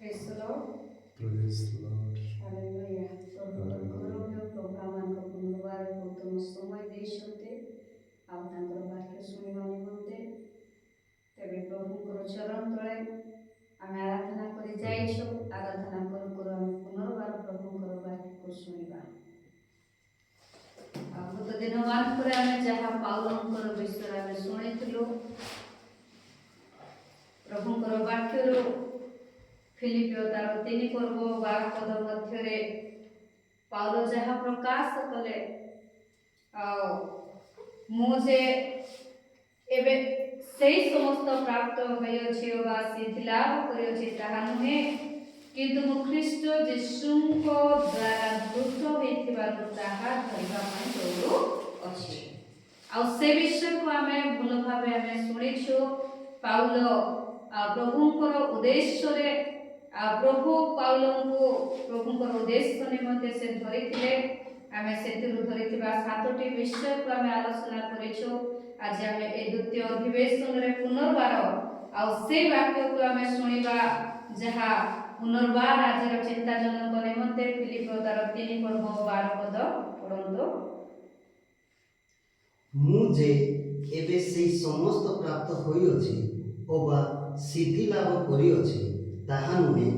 Praise the Lord. Praise the Lord. Hallelujah. ପ୍ରଭୁଙ୍କର ଗୌରବ ପ୍ରଭୁ ଆମମାନଙ୍କୁ ପୁନର୍ବାର ଉତ୍ତମ ସମୟ ଦେଇଛନ୍ତି ଆଉ ତାଙ୍କର ବାକ୍ୟ ଶୁଣିବା ନିମନ୍ତେ ତେବେ ପ୍ରଭୁଙ୍କର ଚରଣ ତଳେ ଆମେ ଆରାଧନା କରି ଯାଇଛୁ। ଆରାଧନା କରୁ କରୁ ଆମେ ପୁନର୍ବାର ପ୍ରଭୁଙ୍କର ବାକ୍ୟକୁ ଶୁଣିବା। ଆଉ ଗତ ଦିନମାନଙ୍କରେ ଆମେ ଯାହା ପାଉଲଙ୍କର ବିଷୟରେ ଆମେ ଶୁଣିଥିଲୁ ପ୍ରଭୁଙ୍କର ବାକ୍ୟରୁ ଫିଲିପିଓ ତାର 3 ପର୍ବ 12 ପଦ ମଧ୍ୟରେ ପାଉଲ ଯାହା ପ୍ରକାଶ କଲେ ଆଉ ମୁଁ ଯେ ଏବେ ସେଇ ସମସ୍ତ ପ୍ରାପ୍ତ ହୋଇଅଛି ବା ସିଦ୍ଧି ଲାଭ କରିଅଛି ତାହା ନୁହେଁ, କିନ୍ତୁ ମୁଁ ଖ୍ରୀଷ୍ଟ ଯୀଶୁଙ୍କ ଦ୍ୱାରା ଧୃତ ହୋଇଥିବାରୁ ତାହା ଧରିବା ପାଇଁ ଦୌଡ଼ୁଅଛି। ଆଉ ସେ ବିଷୟକୁ ଆମେ ଭଲ ଭାବେ ଆମେ ଶୁଣିଛୁ। ପାଉଲ ପ୍ରଭୁଙ୍କର ଉଦ୍ଦେଶ୍ୟରେ ପ୍ରଭୁ ପାଉଲଙ୍କୁ ପ୍ରଭୁଙ୍କର ଉଦ୍ଦେଶ୍ୟ ନିମନ୍ତେ ସେ ଧରିଥିଲେ। ଆମେ ସେଥିରୁ ଧରିଥିବା 7ଟି ବିଷୟକୁ ଆମେ ଆଲୋଚନା କରିଛୁ। ଆଜି ଆମେ ଏ ଦ୍ୱିତୀୟ ଅଧିବେଶନରେ ପୁନର୍ବାର ଆଉ ସେ ବାକ୍ୟକୁ ଆମେ ଶୁଣିବା ଯାହା ପୁନର୍ବାର ଆଜିର ଚିନ୍ତାଜନକ ନିମନ୍ତେ ଫିଲିପିଓ ତାର 3 ପର୍ବ 12 ପଦ ପଢ଼ନ୍ତୁ। ମୁଁ ଯେ ଏବେ ସେହି ସମସ୍ତ ପ୍ରାପ୍ତ ହୋଇଅଛି ଅବା ସିଦ୍ଧି ଲାଭ କରିଅଛି ତାହା ନୁହେଁ,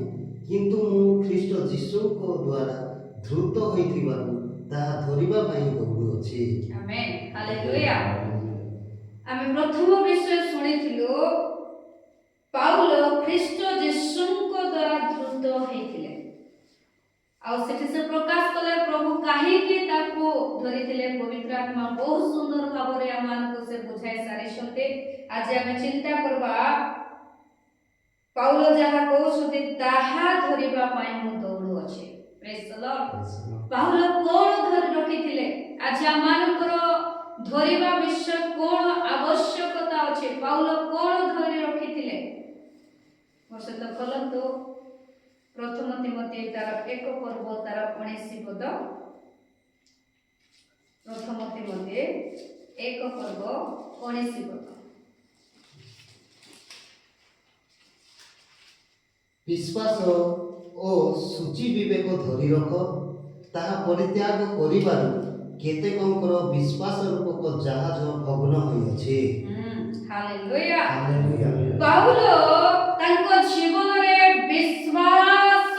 କିନ୍ତୁ ମୁଁ ଖ୍ରୀଷ୍ଟ ଯୀଶୁଙ୍କ ଦ୍ୱାରା ଧୃତ ହୋଇଥିବାରୁ ତାହା ଧରିବା ପାଇଁ ଦୌଡ଼ୁଅଛି। ଆମେନ୍, ହାଲେଲୁୟା। ଆମେ ପ୍ରଥମ ବିଷୟ ଶୁଣିଥିଲୁ ପାଉଲ ଖ୍ରୀଷ୍ଟ ଯୀଶୁଙ୍କ ଦ୍ୱାରା ଧୃତ ହୋଇଥିଲେ। ଆଉ ସେଠି ସେ ପ୍ରକାଶ କଲେ ପ୍ରଭୁ କାହିଁକି ତାକୁ ଧରିଥିଲେ। ପବିତ୍ର ଆତ୍ମା ବହୁତ ସୁନ୍ଦର ଭାବରେ ଆମମାନଙ୍କୁ ସେ ବୁଝାଇ ସାରିଛନ୍ତି। ଆଜି ଆମେ ଚିନ୍ତା କରିବା ପାଉଲ ଯାହା କହୁଛନ୍ତି ତାହା ଧରିବା ପାଇଁ ମୁଁ ଦୌଡ଼ୁଅଛି। ପ୍ରେଜ୍ ଦ ଲର୍ଡ। ପାଉଲ କଣ ଧରି ରଖିଥିଲେ? ଆଜି ଆମମାନଙ୍କର ଧରିବା ବିଷୟ କଣ ଆବଶ୍ୟକତା ଅଛି? ପାଉଲ କଣ ଧରି ରଖିଥିଲେ? ମୋ ସହିତ ଖୋଲନ୍ତୁ ପ୍ରଥମ ତିମୋଥୀ ତାର 1 ପର୍ବ ତାର 19 ପଦ। ପ୍ରଥମ ତିମୋଥୀ 1 ପର୍ବ 19 ପଦ। ବିଶ୍ୱାସ ଓ ସୂଚି ବିବେକ ଧରି ରଖ, ତାହା ପରିତ୍ୟାଗ କରିବାରୁ କେତେକଙ୍କର ବିଶ୍ୱାସ ରୂପକ ଜାହାଜ ଭଗ୍ନ ହୋଇଅଛି। ହାଲେଲୁୟା। ହାଲେଲୁୟା। ପାଉଲ ତାଙ୍କ ଜୀବନରେ ବିଶ୍ୱାସ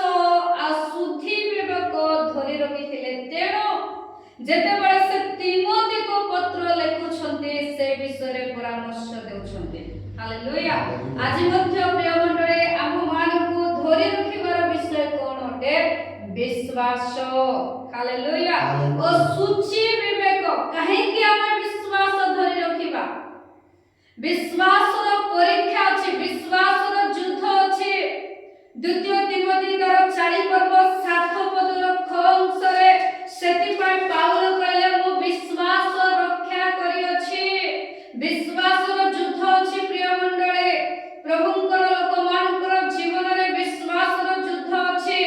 ଆଉ ଶୁଦ୍ଧି ବିବେକ ଧରି ରଖିଥିଲେ। ତେଣୁ ଯେତେବେଳେ ସେ ତିମୋଥୀକୁ ପତ୍ର ଲେଖୁଛନ୍ତି ସେ ବିଷୟରେ ପରାମର୍ଶ ଦେଉଛନ୍ତି। ହାଲେଲୁୟା। ଆଜି ମଧ୍ୟ ପ୍ରିୟ ମଣ୍ଡଳୀ ଆମମାନଙ୍କୁ ଧରି ରଖିବାର ବିଷୟ କଣ ଅଟେ? ବିଶ୍ୱାସ। ହାଲେଲୁୟା। ଓ ସୂଚି ବିବେକ। କାହିଁକି ଆମେ ବିଶ୍ୱାସ ଧରି ରଖିବା? ବିଶ୍ୱାସର ପରୀକ୍ଷା ଅଛି, ବିଶ୍ୱାସର ଯୁଦ୍ଧ ଅଛି। ଦ୍ୱିତୀୟ ତିମୋଥୀ ତାର 4 ପର୍ବ 7 ପଦର খ ଅଂଶରେ ସେଥିପାଇଁ ପାଉଲ କହିଲେ ମୁଁ ବିଶ୍ୱାସ ରକ୍ଷା କରିଅଛି। ବିଶ୍ୱାସର ଯୁଦ୍ଧ ଅଛି ପ୍ରିୟ ମଣ୍ଡଳୀ। ପ୍ରଭୁଙ୍କର ଲୋକମାନଙ୍କର ଜୀବନରେ ବିଶ୍ୱାସର ଯୁଦ୍ଧ ଅଛି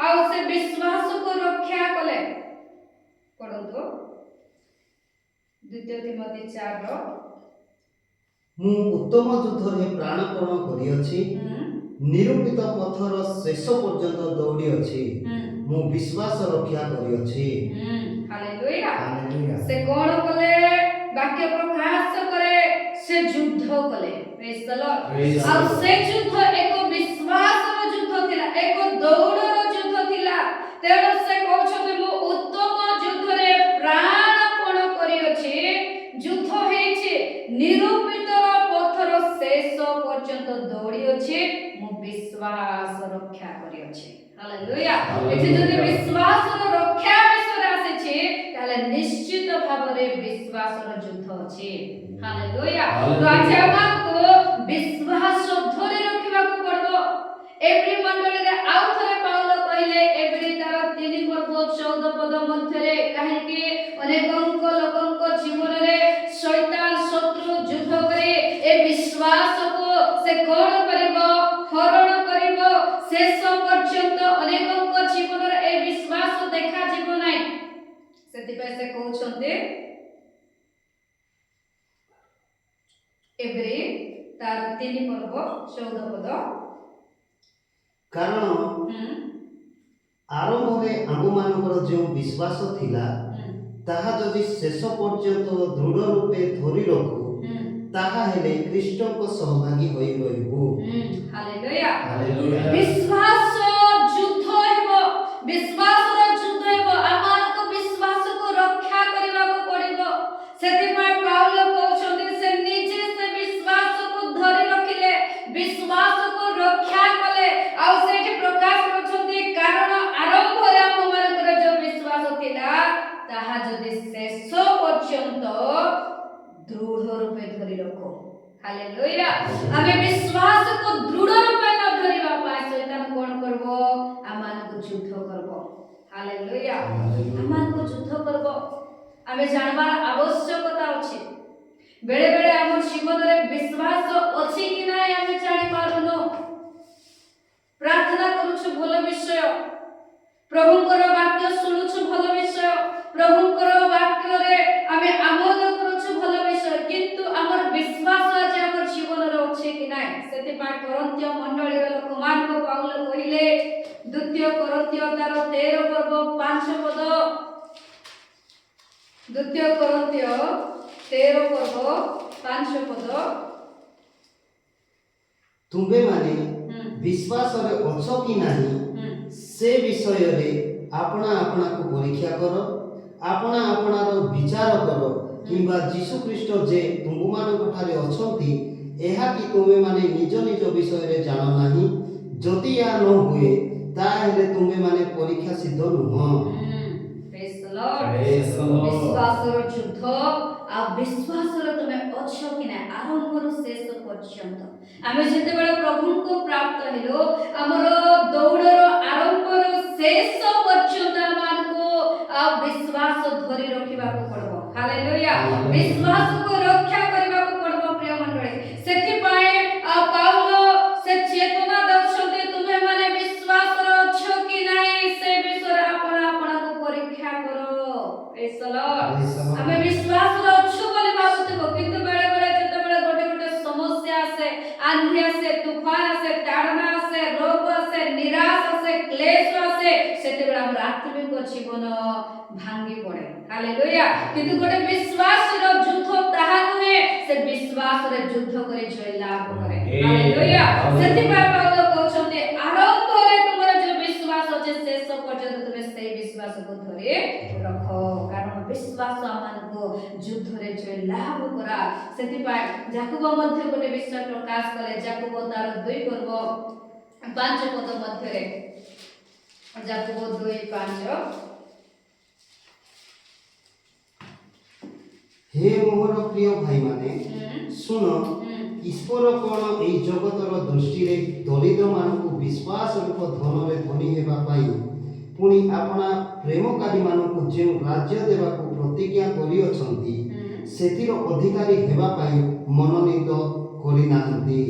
ଆଉ ସେ ବିଶ୍ୱାସକୁ ରକ୍ଷା କଲେ। ପଢ଼ନ୍ତୁ ଦ୍ୱିତୀୟ ତିମୋଥୀ 4 ମୁଁ ଉତ୍ତମ ଯୁଦ୍ଧରେ ପ୍ରାଣପଣ କରିଅଛି, ନିରୂପିତ ପଥର ଶେଷ ପର୍ଯ୍ୟନ୍ତ ଦୌଡ଼ିଅଛି, ମୁଁ ବିଶ୍ୱାସ ରକ୍ଷା କରିଅଛି। ହାଲେଲୁୟା। ହାଲେଲୁୟା। ସେ କଣ କଲେ? ବାକ୍ୟ ପ୍ରକାଶ କରେ ସେ ଯୁଦ୍ଧ କଲେ। ପ୍ରେଜ୍ ଦ ଲର୍ଡ। ଆଉ ସେ ଯୁଦ୍ଧ ଏକ ବିଶ୍ୱାସର ଯୁଦ୍ଧ ଥିଲା, ଏକ ଦୌଡ଼ର ଯୁଦ୍ଧ ଥିଲା। ତେଣୁ ସେ କହୁଛନ୍ତି ମୁଁ ଉତ୍ତମ ଯୁଦ୍ଧରେ ପ୍ରାଣପଣ କରିଅଛି। ଯୁଦ୍ଧ ହେଇଛି, ନିରୂପିତର ପଥର ଶେଷ ପର୍ଯ୍ୟନ୍ତ ଦୌଡ଼ିଅଛି, ମୁଁ ବିଶ୍ୱାସ ରକ୍ଷା କରିଅଛି। ହାଲେଲୁୟା। ଏଠି ଯଦି ବିଶ୍ୱାସର ରକ୍ଷା ବିଷୟରେ ଆସିଛି ତାହେଲେ ନିଶ୍ଚିତ ଭାବରେ ବିଶ୍ୱାସର ଯୁଦ୍ଧ ଅଛି। ହାଲେଲୁୟା। ତ ଆଜି ଆମକୁ ବିଶ୍ୱାସ ଧରି ରଖିବାକୁ ପଡ଼ିବ। ଏଭ୍ରି ମଣ୍ଡଳୀରେ ଆଉ ଥରେ ପାଉଲ କହିଲେ ଏଭ୍ରି ତାର 3 ପର୍ବ 14 ପଦ ମଧ୍ୟରେ, କାହିଁକି ଅନେକଙ୍କ ଲୋକଙ୍କ ଜୀବନରେ ଶୈତାନ ଶତ୍ରୁ ଯୁଦ୍ଧ କରି ଏ ବିଶ୍ୱାସକୁ ସେ କଣ କରିବ? ହରଣ କରିବ। ଶେଷ ପର୍ଯ୍ୟନ୍ତ ଅନେକଙ୍କ ଜୀବନରେ ଏ ବିଶ୍ୱାସ ଦେଖାଯିବ ନାହିଁ। ସେଥିପାଇଁ ସେ କହୁଛନ୍ତି ଏଭ୍ରି ତାର 3 ପର୍ବ 14 ପଦ, କାରଣ ଆରମ୍ଭରେ ଆମମାନଙ୍କର ଯେଉଁ ବିଶ୍ୱାସ ଥିଲା ତାହା ଯଦି ଶେଷ ପର୍ଯ୍ୟନ୍ତ ଦୃଢ଼ ରୂପେ ଧରି ରଖୁ ତାହାହେଲେ ଖ୍ରୀଷ୍ଟଙ୍କ ସହଭାଗୀ ହୋଇ ରହିବୁ। ହାଲେଲୁୟା। Hallelujah. ବିଶ୍ୱାସ ଯୁଦ୍ଧ ହେବ, ବିଶ୍ୱାସର ଯୁଦ୍ଧ ହେବ। ଆମମାନଙ୍କୁ ବିଶ୍ୱାସକୁ ରକ୍ଷା କରିବାକୁ ପଡ଼ିବ। ସେଥିପାଇଁ ପାଉଲ କହୁଛନ୍ତି ସେ ନିଜେ ସେ ବିଶ୍ୱାସକୁ ଧରି ରଖିଲେ, ବିଶ୍ୱାସକୁ ରକ୍ଷା କଲେ। ଆଉ ସେଇଠି ପ୍ରକାଶ କରୁଛନ୍ତି କାରଣ ଆରମ୍ଭରେ ଆମମାନଙ୍କର ଯୋଉ ବିଶ୍ୱାସ ଥିଲା ତାହା ଯଦି ଶେଷ ପର୍ଯ୍ୟନ୍ତ ଦୃଢ଼ ରୂପେ ଧରି ରଖ। ହାଲେଲୁୟା। ଆମେ ବିଶ୍ୱାସକୁ ଦୃଢ଼ ରୂପେ ନ ଧରିବା ପାଇଁ ଶୈତାନ କଣ କରିବ? ଆମମାନଙ୍କୁ ଯୁଦ୍ଧ କରିବ। ହାଲେଲୁୟା। ଆମମାନଙ୍କୁ ଯୁଦ୍ଧ କରିବ। ଆମେ ଜାଣିବାର ଆବଶ୍ୟକତା ଅଛି। ବେଳେ ବେଳେ ଆମ ଜୀବନରେ ବିଶ୍ୱାସ ଅଛି କି ନାହିଁ ଆମେ ଜାଣିପାରୁନୁ। ପ୍ରାର୍ଥନା କରୁଛୁ ଭଲ ବିଷୟ, ପ୍ରଭୁଙ୍କର ବାକ୍ୟ ଶୁଣୁଛୁ ଭଲ ବିଷୟ, ପ୍ରଭୁଙ୍କର ବାକ୍ୟରେ ଆମେ ଆମୋଦ କରୁଛୁ ଭଲ ବିଷୟ, କିନ୍ତୁ ଆମର ବିଶ୍ୱାସ ଆଜି ଆମର ଜୀବନରେ ଅଛି କି ନାହିଁ। ସେଥିପାଇଁ କରନ୍ତୀୟ ମଣ୍ଡଳୀର ଲୋକମାନଙ୍କୁ ପାଉଲ କହିଲେ ଦ୍ୱିତୀୟ କରନ୍ତୀୟ ତାର 13 ପର୍ବ 5 ପଦ, ଦ୍ୱିତୀୟ କରନ୍ତୀୟ 13 ପର୍ବ 5 ପଦ, ତୁମ୍ଭେମାନେ ବିଶ୍ୱାସରେ ଅଛ କି ନାହିଁ ସେ ବିଷୟରେ ଆପଣା ଆପଣାକୁ ପରୀକ୍ଷା କର, ଆପଣା ଆପଣାର ବିଚାର କର, କିମ୍ବା ଯୀଶୁ ଖ୍ରୀଷ୍ଟ ଯେ ତୁମମାନଙ୍କ ଠାରେ ଅଛନ୍ତି ଏହା କି ତୁମେମାନେ ନିଜ ନିଜ ବିଷୟରେ ଜାଣ ନାହିଁ। ଯଦି ଏହା ନ ହୁଏ ତାହେଲେ ତୁମେମାନେ ପରୀକ୍ଷା ସିଦ୍ଧ ନୁହଁ। Praise the Lord. Praise the Lord. ବିଶ୍ୱାସର ଯୁଦ୍ଧ ଆଉ ବିଶ୍ୱାସରେ ତମେ ଅଛ କି ନାହିଁ ଆରମ୍ଭରୁ ଶେଷ ପର୍ଯ୍ୟନ୍ତ। ଆମେ ଯେତେବେଳେ ପ୍ରଭୁଙ୍କୁ ପ୍ରାପ୍ତ ହେଲୁ ଆମର ଦୌଡ଼ର ଆରମ୍ଭରୁ ଶେଷ ପର୍ଯ୍ୟନ୍ତ ଆମକୁ ଆଉ ବିଶ୍ୱାସ ଧରି ରଖିବାକୁ ପଡ଼ିବ। ହାଲେଲୁୟା। ବିଶ୍ୱାସକୁ ରକ୍ଷା କରିବାକୁ ପଡ଼ିବ ପ୍ରିୟ ମଣ୍ଡଳୀ। ସେଥିପାଇଁ ପାଉଲ ସେ ଚେତନା ଦେଉଛନ୍ତି ତୁମେମାନେ ବିଶ୍ୱାସରେ ଅଛ କି ନାହିଁ ସେ ବିଷୟରେ ଆପଣା ଆପଣାକୁ ପରୀକ୍ଷା କର। Praise the Lord. ଆମେ ବିଶ୍ୱାସରେ ଅଛୁ ବୋଲି ଭାବୁଥିବ, କିନ୍ତୁ ବେଳେ ବେଳେ ଯେତେବେଳେ ଗୋଟେ ଗୋଟେ ସମସ୍ୟା ଆସେ, ଆନ୍ଧି ଆସେ, ତୁଫାନ ଆସେ, ତାଡ଼ନା ଆସେ, ରୋଗ ଆସେ, ନିରାଶ ଆସେ, କ୍ଲେଶ ଆସେ, ସେତେବେଳେ ଆମର ଆତ୍ମିକ ଜୀବନ ଭାଙ୍ଗି ପଡ଼େ। ହାଲେଲୁୟା। କିନ୍ତୁ ଗୋଟେ ବିଶ୍ୱାସର ଯୁଦ୍ଧ ତାହା ନୁହେଁ, ସେ ବିଶ୍ୱାସରେ ଯୁଦ୍ଧ କରି ଜୟ ଲାଭ କରେ। ହାଲେଲୁୟା। ସେଥିପାଇଁ ପାଉଲ କହୁଛନ୍ତି ଆରମ୍ଭରେ ତୁମର ଯୋଉ ବିଶ୍ୱାସ ଅଛି ଶେଷ ପର୍ଯ୍ୟନ୍ତ ତୁମେ ସେଇ ବିଶ୍ୱାସକୁ ଧରି ରଖ, କାରଣ ବିଶ୍ୱାସ ଆମମାନଙ୍କୁ ଯୁଦ୍ଧରେ ଜୟ ଲାଭ କରା। ସେଥିପାଇଁ ଯାକୁବ ମଧ୍ୟ ଗୋଟେ ବିଷୟ ପ୍ରକାଶ କଲେ। ଯାକୁବ ତାର 2 ପର୍ବ 5 ପଦ ମଧ୍ୟରେ, ଯାକୁବ 2:5, ହେ ମୋର ପ୍ରିୟ ଭାଇମାନେ ଶୁଣ, ଈଶ୍ୱର କଣ ଏହି ଜଗତର ଦୃଷ୍ଟିରେ ଦରିଦ୍ରମାନଙ୍କୁ ବିଶ୍ୱାସ ରୂପ ଧନରେ ଧନୀ ହେବା ପାଇଁ ପୁଣି ଆପଣା ପ୍ରେମକାରୀମାନଙ୍କୁ ଯେଉଁ ରାଜ୍ୟ ଦେବାକୁ ପ୍ରତିଜ୍ଞା କରିଅଛନ୍ତି ସେଥିର ଅଧିକାରୀ ହେବା ପାଇଁ ମନୋନୀତ କରିନାହାନ୍ତି।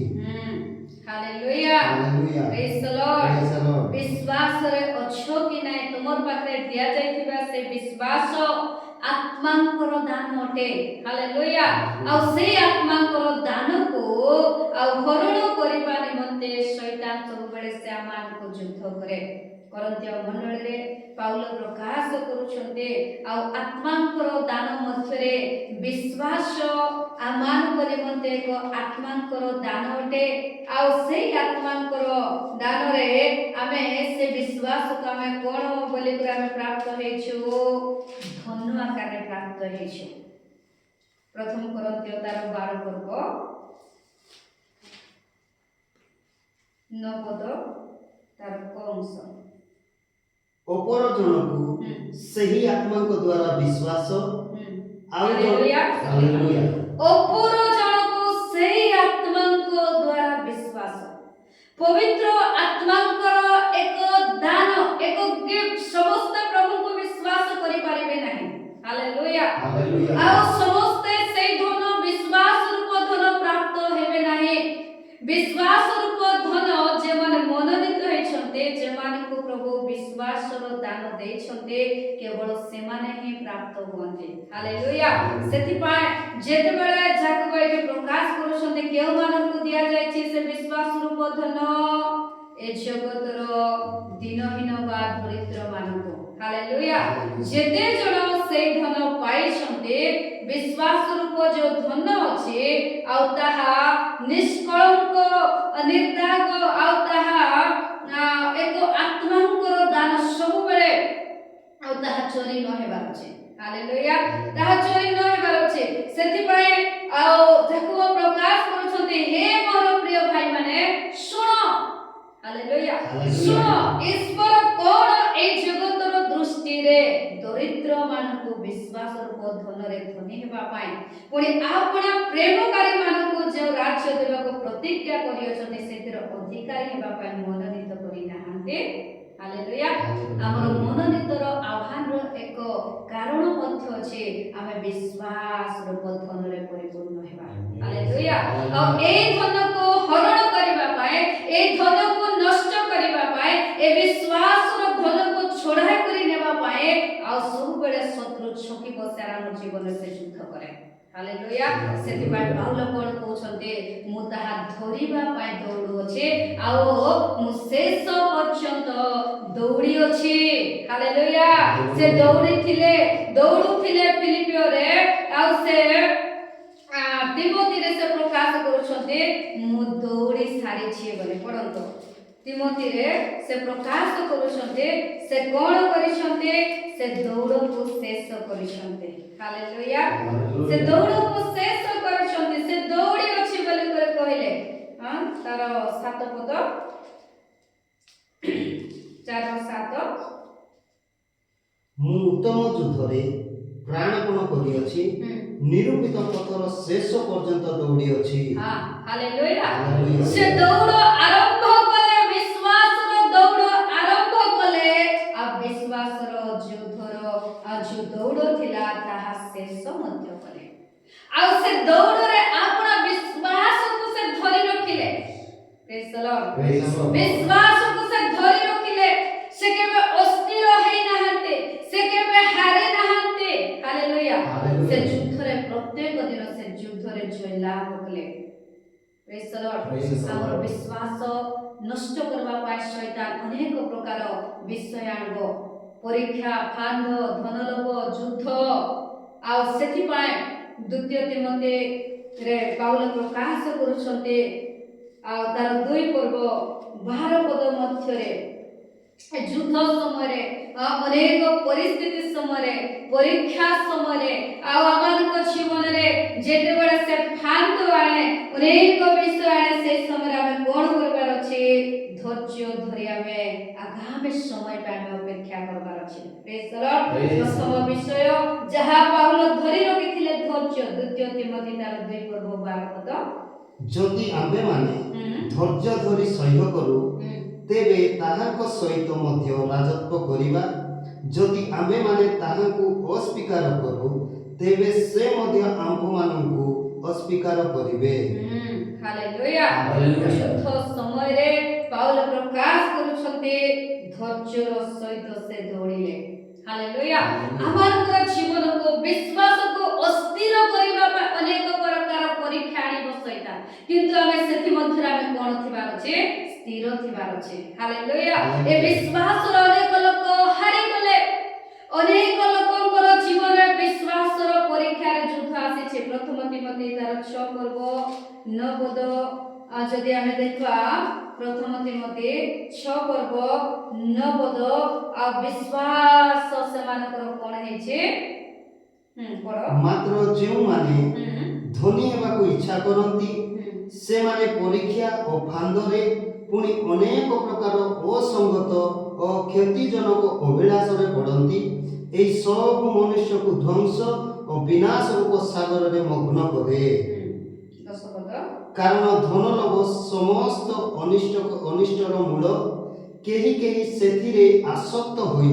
Hallelujah. Hallelujah. Praise the Lord. Praise the Lord. ବିଶ୍ୱାସରେ ଅଛ କି ନାହିଁ ତୁମର ପାଖରେ ଦିଆଯାଇଥିବା ସେ ବିଶ୍ୱାସ ଆତ୍ମାଙ୍କର ଦାନ ଅଟେ। ହାଲେଲୁୟା। ଆଉ ସେଇ ଆତ୍ମାଙ୍କର ଦାନକୁ ଆଉ ହରଣ କରିବା ନିମନ୍ତେ ଶୈତାନ ସବୁବେଳେ ସେ ଆମମାନଙ୍କୁ ଯୁଦ୍ଧ କରେ। କରନ୍ତୀୟ ମଣ୍ଡଳୀରେ ପାଉଲ ପ୍ରକାଶ କରୁଛନ୍ତି ଆଉ ଆତ୍ମାଙ୍କର ଦାନ ମଧ୍ୟରେ ବିଶ୍ୱାସ ଆମମାନଙ୍କ ନିମନ୍ତେ ଏକ ଆତ୍ମାଙ୍କର ଦାନ ଅଟେ। ଆଉ ସେଇ ଆତ୍ମାଙ୍କର ଦାନରେ ଆମେ ସେ ବିଶ୍ୱାସକୁ ଆମେ କଣ ବୋଲିକରି ଆମେ ପ୍ରାପ୍ତ ହେଇଛୁ? ଧନ ଆକାରରେ ପ୍ରାପ୍ତ ହେଇଛୁ। ପ୍ରଥମ କରନ୍ତୀୟ ତାର 12 ପର୍ବ 9 ପଦ ତାର କଂସ। ଅପର ଜଣକୁ ସେହି ଆତ୍ମାଙ୍କ ଦ୍ୱାରା ବିଶ୍ୱାସ ଆଉ ହାଲେଲୁୟା। ହାଲେଲୁୟା। ଅପର ଜଣକୁ ସେହି ଆତ୍ମାଙ୍କ ଦ୍ୱାରା ବିଶ୍ୱାସ, ପବିତ୍ର ଆତ୍ମାଙ୍କର ଏକ ଦାନ, ଏକ ଗିଫ୍ଟ। ସମସ୍ତେ ପ୍ରଭୁଙ୍କୁ ବିଶ୍ୱାସ କରିପାରିବେ ନାହିଁ। ହାଲେଲୁୟା। ହାଲେଲୁୟା। ଆଉ ସମସ୍ତେ ସେଇ ଧନ ବିଶ୍ୱାସ ରୂପ ଧନ ପ୍ରାପ୍ତ ହେବେ ନାହିଁ। ବିଶ୍ୱାସ ରୂପ ଧନ ଯେମାନେ ମନୋନୀତ ହେଇଛନ୍ତି, ଯେମାନଙ୍କୁ ପ୍ରଭୁ ବିଶ୍ୱାସର ଦାନ ଦେଇଛନ୍ତି, କେବଳ ସେମାନେ ହିଁ ପ୍ରାପ୍ତ ହୁଅନ୍ତି। ହାଲେଲୁୟା। ସେଥିପାଇଁ ଯେତେବେଳେ ଯାକୁବ ଏଠି ପ୍ରକାଶ କରୁଛନ୍ତି କେଉଁମାନଙ୍କୁ ଦିଆଯାଇଛି ସେ ବିଶ୍ୱାସ ରୂପ ଧନ, ଏ ଜଗତର ବା ଦରିଦ୍ର ମାନଙ୍କୁ ହାଲେଲୁୟା ଯେତେ ଜଣ ସେଇ ଧନ ପାଇଛନ୍ତି ବିଶ୍ୱାସ ରୂପ ଯୋଉ ଧନ ଅଛି ଆଉ ତାହା ନିଷ୍କଳଙ୍କ ନିର୍ଦାଗ ଆଉ ତାହା ଏକ ଆତ୍ମାଙ୍କର ଦାନ ସବୁବେଳେ ଆଉ ତାହା ଚୋରି ନ ହେବାର ଅଛି ହାଲେଲୁୟା ତାହା ଚୋରି ନ ହେବାର ଅଛି ସେଥିପାଇଁ ଆଉ ଯାକୋବ ପ୍ରକାଶ କରୁଛନ୍ତି ହେ ମୋର ପ୍ରିୟ ଭାଇମାନେ ଶୁଣ ହାଲେଲୁୟା ଶୁଣ ଈଶ୍ୱର କଣ এই ଜଗତର ଦୃଷ୍ଟିରେ ଦରିଦ୍ର ମାନଙ୍କୁ ବିଶ୍ୱାସ ରୂପ ଧନରେ ଧନୀ ହେବା ପାଇଁ ପୁଣି ଆପଣା ପ୍ରେମକାରୀ ମାନଙ୍କୁ ଯେଉଁ ରାଜ୍ୟ ଦେବାକୁ ପ୍ରତିଜ୍ଞା କରିଅଛନ୍ତି ସେଥିର ଅଧିକାରୀ ହେବା ପାଇଁ ମନୋନୀତ କରିନାହାନ୍ତି ହାଲେଲୁୟା ଆମର ମନୋନୀତର ଆହ୍ୱାନର ଏକ କାରଣ ମଧ୍ୟ ଅଛି ଆମେ ବିଶ୍ୱାସ ରୂପ ଧନରେ ପରିପୂର୍ଣ୍ଣ ହେବା ହାଲେଲୁୟା ଆଉ এই ଧନକୁ ହରଣ କରିବା ପାଇଁ এই ଧନକୁ ନଷ୍ଟ କରିବା ପାଇଁ ଏ ବିଶ୍ୱାସର ଧନକୁ ଛଡ଼ାଇ କରି ନେବା ପାଇଁ ଆଉ ସବୁବେଳେ ଶତ୍ରୁ ଛକି ବସେ ଆମ ଜୀବନରେ ସେ ଯୁଦ୍ଧ କରେ ହାଲେଲୁୟା ସେଥିପାଇଁ ପାଉଲ କଣ କହୁଛନ୍ତି ମୁଁ ତାହା ଧରିବା ପାଇଁ ଦୌଡୁଅଛି ଆଉ ମୁଁ ଶେଷ ପର୍ଯ୍ୟନ୍ତ ଦୌଡ଼ି ଅଛି ହାଲେଲୁୟା ସେ ଦୌଡୁଥିଲେ ଫିଲିପିଓରେ ଆଉ ସେ ତିମୋଥିରେ ସେ ପ୍ରକାଶ କରୁଛନ୍ତି ମୁଁ ଦୌଡ଼ି ସାରିଛି ବୋଲି ପଢ଼ନ୍ତୁ ତିମୋଥିରେ ସେ ପ୍ରକାଶ କରୁଛନ୍ତି ସେ କଣ କରିଛନ୍ତି ସେ ଦୌଡ଼କୁ ଶେଷ କରିଛନ୍ତି ହାଲେଲୁୟା ସେ ଦୌଡ଼କୁ ଶେଷ କରିଛନ୍ତି ସେ ଦୌଡ଼ି ଅଛି ବୋଲି କହିଲେ ତାର 7 ପଦ 4-7 ମୁଁ ଉତ୍ତମ ଯୁଦ୍ଧରେ ପ୍ରାଣପଣ କରିଅଛି ନିରୂପିତ ପଥର ଶେଷ ପର୍ଯ୍ୟନ୍ତ ଦୌଡ଼ି ଅଛି ହାଲେଲୁୟା ସେ ଦୌଡ଼ ଆରମ୍ଭ କଲେ ବିଶ୍ୱାସର ଦୌଡ଼ ଆରମ୍ଭ କଲେ ଆଉ ବିଶ୍ୱାସର ଯୁଦ୍ଧର ଯୋଉ ଦୌଡ଼ ଥିଲା ତାହା ଶେଷ ମଧ୍ୟ କଲେ ଆଉ ସେ ଦୌଡ଼ରେ ଆପଣ ବିଶ୍ୱାସକୁ ସେ ଧରି ରଖିଲେ ବିଶ୍ୱାସକୁ ସେ ଧରି ରଖିଲେ ସେ କେବେ ଅସ୍ଥିର ହେଇନାହାନ୍ତି ସେ କେବେ ହାରି ନାହାନ୍ତି ହାଲେଲୁୟା ସେ ଯୁଦ୍ଧରେ ପ୍ରତ୍ୟେକ ଦିନ ସେ ଯୁଦ୍ଧରେ ଜୟ ଲାଭ କଲେ ଆମର ବିଶ୍ୱାସ ନଷ୍ଟ କରିବା ପାଇଁ ଶୈତାନ ଅନେକ ପ୍ରକାର ବିଷୟ ଆଣିବ ପରୀକ୍ଷା ଫାନ୍ଦ ଧନଲୋଭ ଯୁଦ୍ଧ ଆଉ ସେଥିପାଇଁ 2 ତିମୋଥୀରେ ପାଉଲ ପ୍ରକାଶ କରୁଛନ୍ତି ଆଉ ତାର 2 ପର୍ବ 12 ପଦ ମଧ୍ୟରେ ଯୁଦ୍ଧ ସମୟରେ ଅନେକ ପରିସ୍ଥିତି ସମୟରେ ପରୀକ୍ଷା ସମୟରେ ଆଉ ଆମମାନଙ୍କ ଜୀବନରେ ଯେତେବେଳେ ସେ ଫାନ୍ଦ ଆଣେ ଅନେକ ବିଷୟ ଆଣେ ସେହି ସମୟରେ ଆମେ କଣ କରିବାର ଅଛି ଧୈର୍ଯ୍ୟ ଧରି ଆମେ ଆଗାମୀ ସମୟ ପାଇଁ ଆମେ ଅପେକ୍ଷା କରିବାର ଅଛି ପ୍ରଥମ ବିଷୟ ଯାହା ପାଉଲ ଧରି ରଖିଥିଲେ ଧୈର୍ଯ୍ୟ 2 ତିମୋଥୀ ତାର 2 ପର୍ବ 12 ପଦ ଯଦି ଆମ୍ଭେମାନେ ଧୈର୍ଯ୍ୟ ଧରି ସହ୍ୟ କରୁ ତେବେ ତାହାଙ୍କ ସହିତ ମଧ୍ୟ ରାଜତ୍ୱ କରିବା ଯଦି ଆମ୍ଭେମାନେ ତାହାଙ୍କୁ ଅସ୍ୱୀକାର କରୁ ତେବେ ସେ ମଧ୍ୟ ଆମ୍ଭମାନଙ୍କୁ ଅସ୍ୱୀକାର କରିବେ ହାଲେଲୁୟା ଯୁଦ୍ଧ ସମୟରେ ପାଉଲ ପ୍ରକାଶ କରୁଛନ୍ତି ଧୈର୍ଯ୍ୟର ସହିତ ସେ ଦୌଡ଼ିଲେ ହାଲେଲୁୟା ଆମର ଜୀବନକୁ ବିଶ୍ୱାସକୁ ଅସ୍ଥିର କରିବା ପାଇଁ ଅନେକ ପ୍ରକାର ପରୀକ୍ଷା ଆଣିବ ଶୈତାନ କିନ୍ତୁ ଆମେ ସେଥି ମଧ୍ୟରେ ଆମେ କଣ ଥିବାର ଅଛି ସ୍ଥିର ଥିବାର ଅଛି ହାଲେଲୁୟା ଏ ବିଶ୍ୱାସର ଅନେକ ଲୋକ ହାରିଗଲେ ଅନେକ ଲୋକଙ୍କର ଜୀବନରେ ବିଶ୍ୱାସର ପରୀକ୍ଷାରେ ଯୁଦ୍ଧ ଆସିଛି ପ୍ରଥମ ତିମୋଥୀ ତାର 6 ପର୍ବ 9 ପଦ ଯଦି ଆମେ ଦେଖିବା ପ୍ରଥମ ତିମୋଥୀ 6 ପର୍ବ 9 ପଦ ଆଉ ବିଶ୍ୱାସ ସେମାନଙ୍କର କଣ ହେଇଛି ପଢ ମାତ୍ର ଯେଉଁମାନେ ଧନୀ ହେବାକୁ ଇଚ୍ଛା କରନ୍ତି ସେମାନେ ପରୀକ୍ଷା ଓ ଫାନ୍ଦରେ ପୁଣି ଅନେକ ପ୍ରକାର ଅସଙ୍ଗତ ଓ କ୍ଷତିଜନକ ଅଭିଳାଷରେ ପଡ଼ନ୍ତି ଏହି ସବୁ ମନୁଷ୍ୟକୁ ଧ୍ୱଂସ ଓ ବିନାଶ ରୂପ ସାଗରରେ ମଗ୍ନ କରେ କାରଣ ଧନଲୋଭ ସମସ୍ତ ଅନିଷ୍ଟର ମୂଳ କେହି କେହି ସେଥିରେ ଆସକ୍ତ ହୋଇ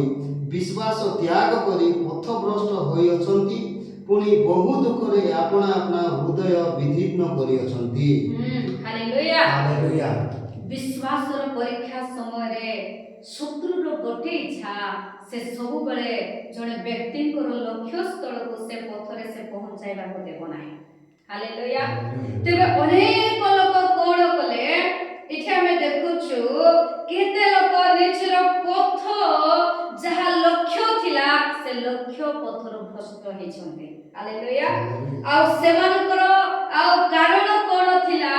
ବିଶ୍ୱାସ ତ୍ୟାଗ କରି ପଥଭ୍ରଷ୍ଟ ହୋଇଅଛନ୍ତି ପୁଣି ବହୁ ଦୁଃଖରେ ଆପଣା ଆପଣା ହୃଦୟ ବିଦୀର୍ଣ୍ଣ କରିଅଛନ୍ତି ହାଲେଲୁୟା ବିଶ୍ୱାସର ପରୀକ୍ଷା ସମୟରେ ଶତ୍ରୁର ଗୋଟେ ଇଚ୍ଛା ସେ ସବୁବେଳେ ଜଣେ ବ୍ୟକ୍ତିଙ୍କର ଲକ୍ଷ୍ୟ ସ୍ଥଳକୁ ସେ ପଥରେ ସେ ପହଞ୍ଚାଇବାକୁ ଦେବ ନାହିଁ ହାଲେଲୁୟା ତେବେ ଅନେକ ଲୋକ କଣ କଲେ ଏଠି ଆମେ ଦେଖୁଛୁ କେତେ ଲୋକ ନିଜର ପଥ ହେଇଛନ୍ତି। ହାଲେଲୁୟା। ଆଉ ସେମାନଙ୍କର ଆଉ କାରଣ କଣ ଥିଲା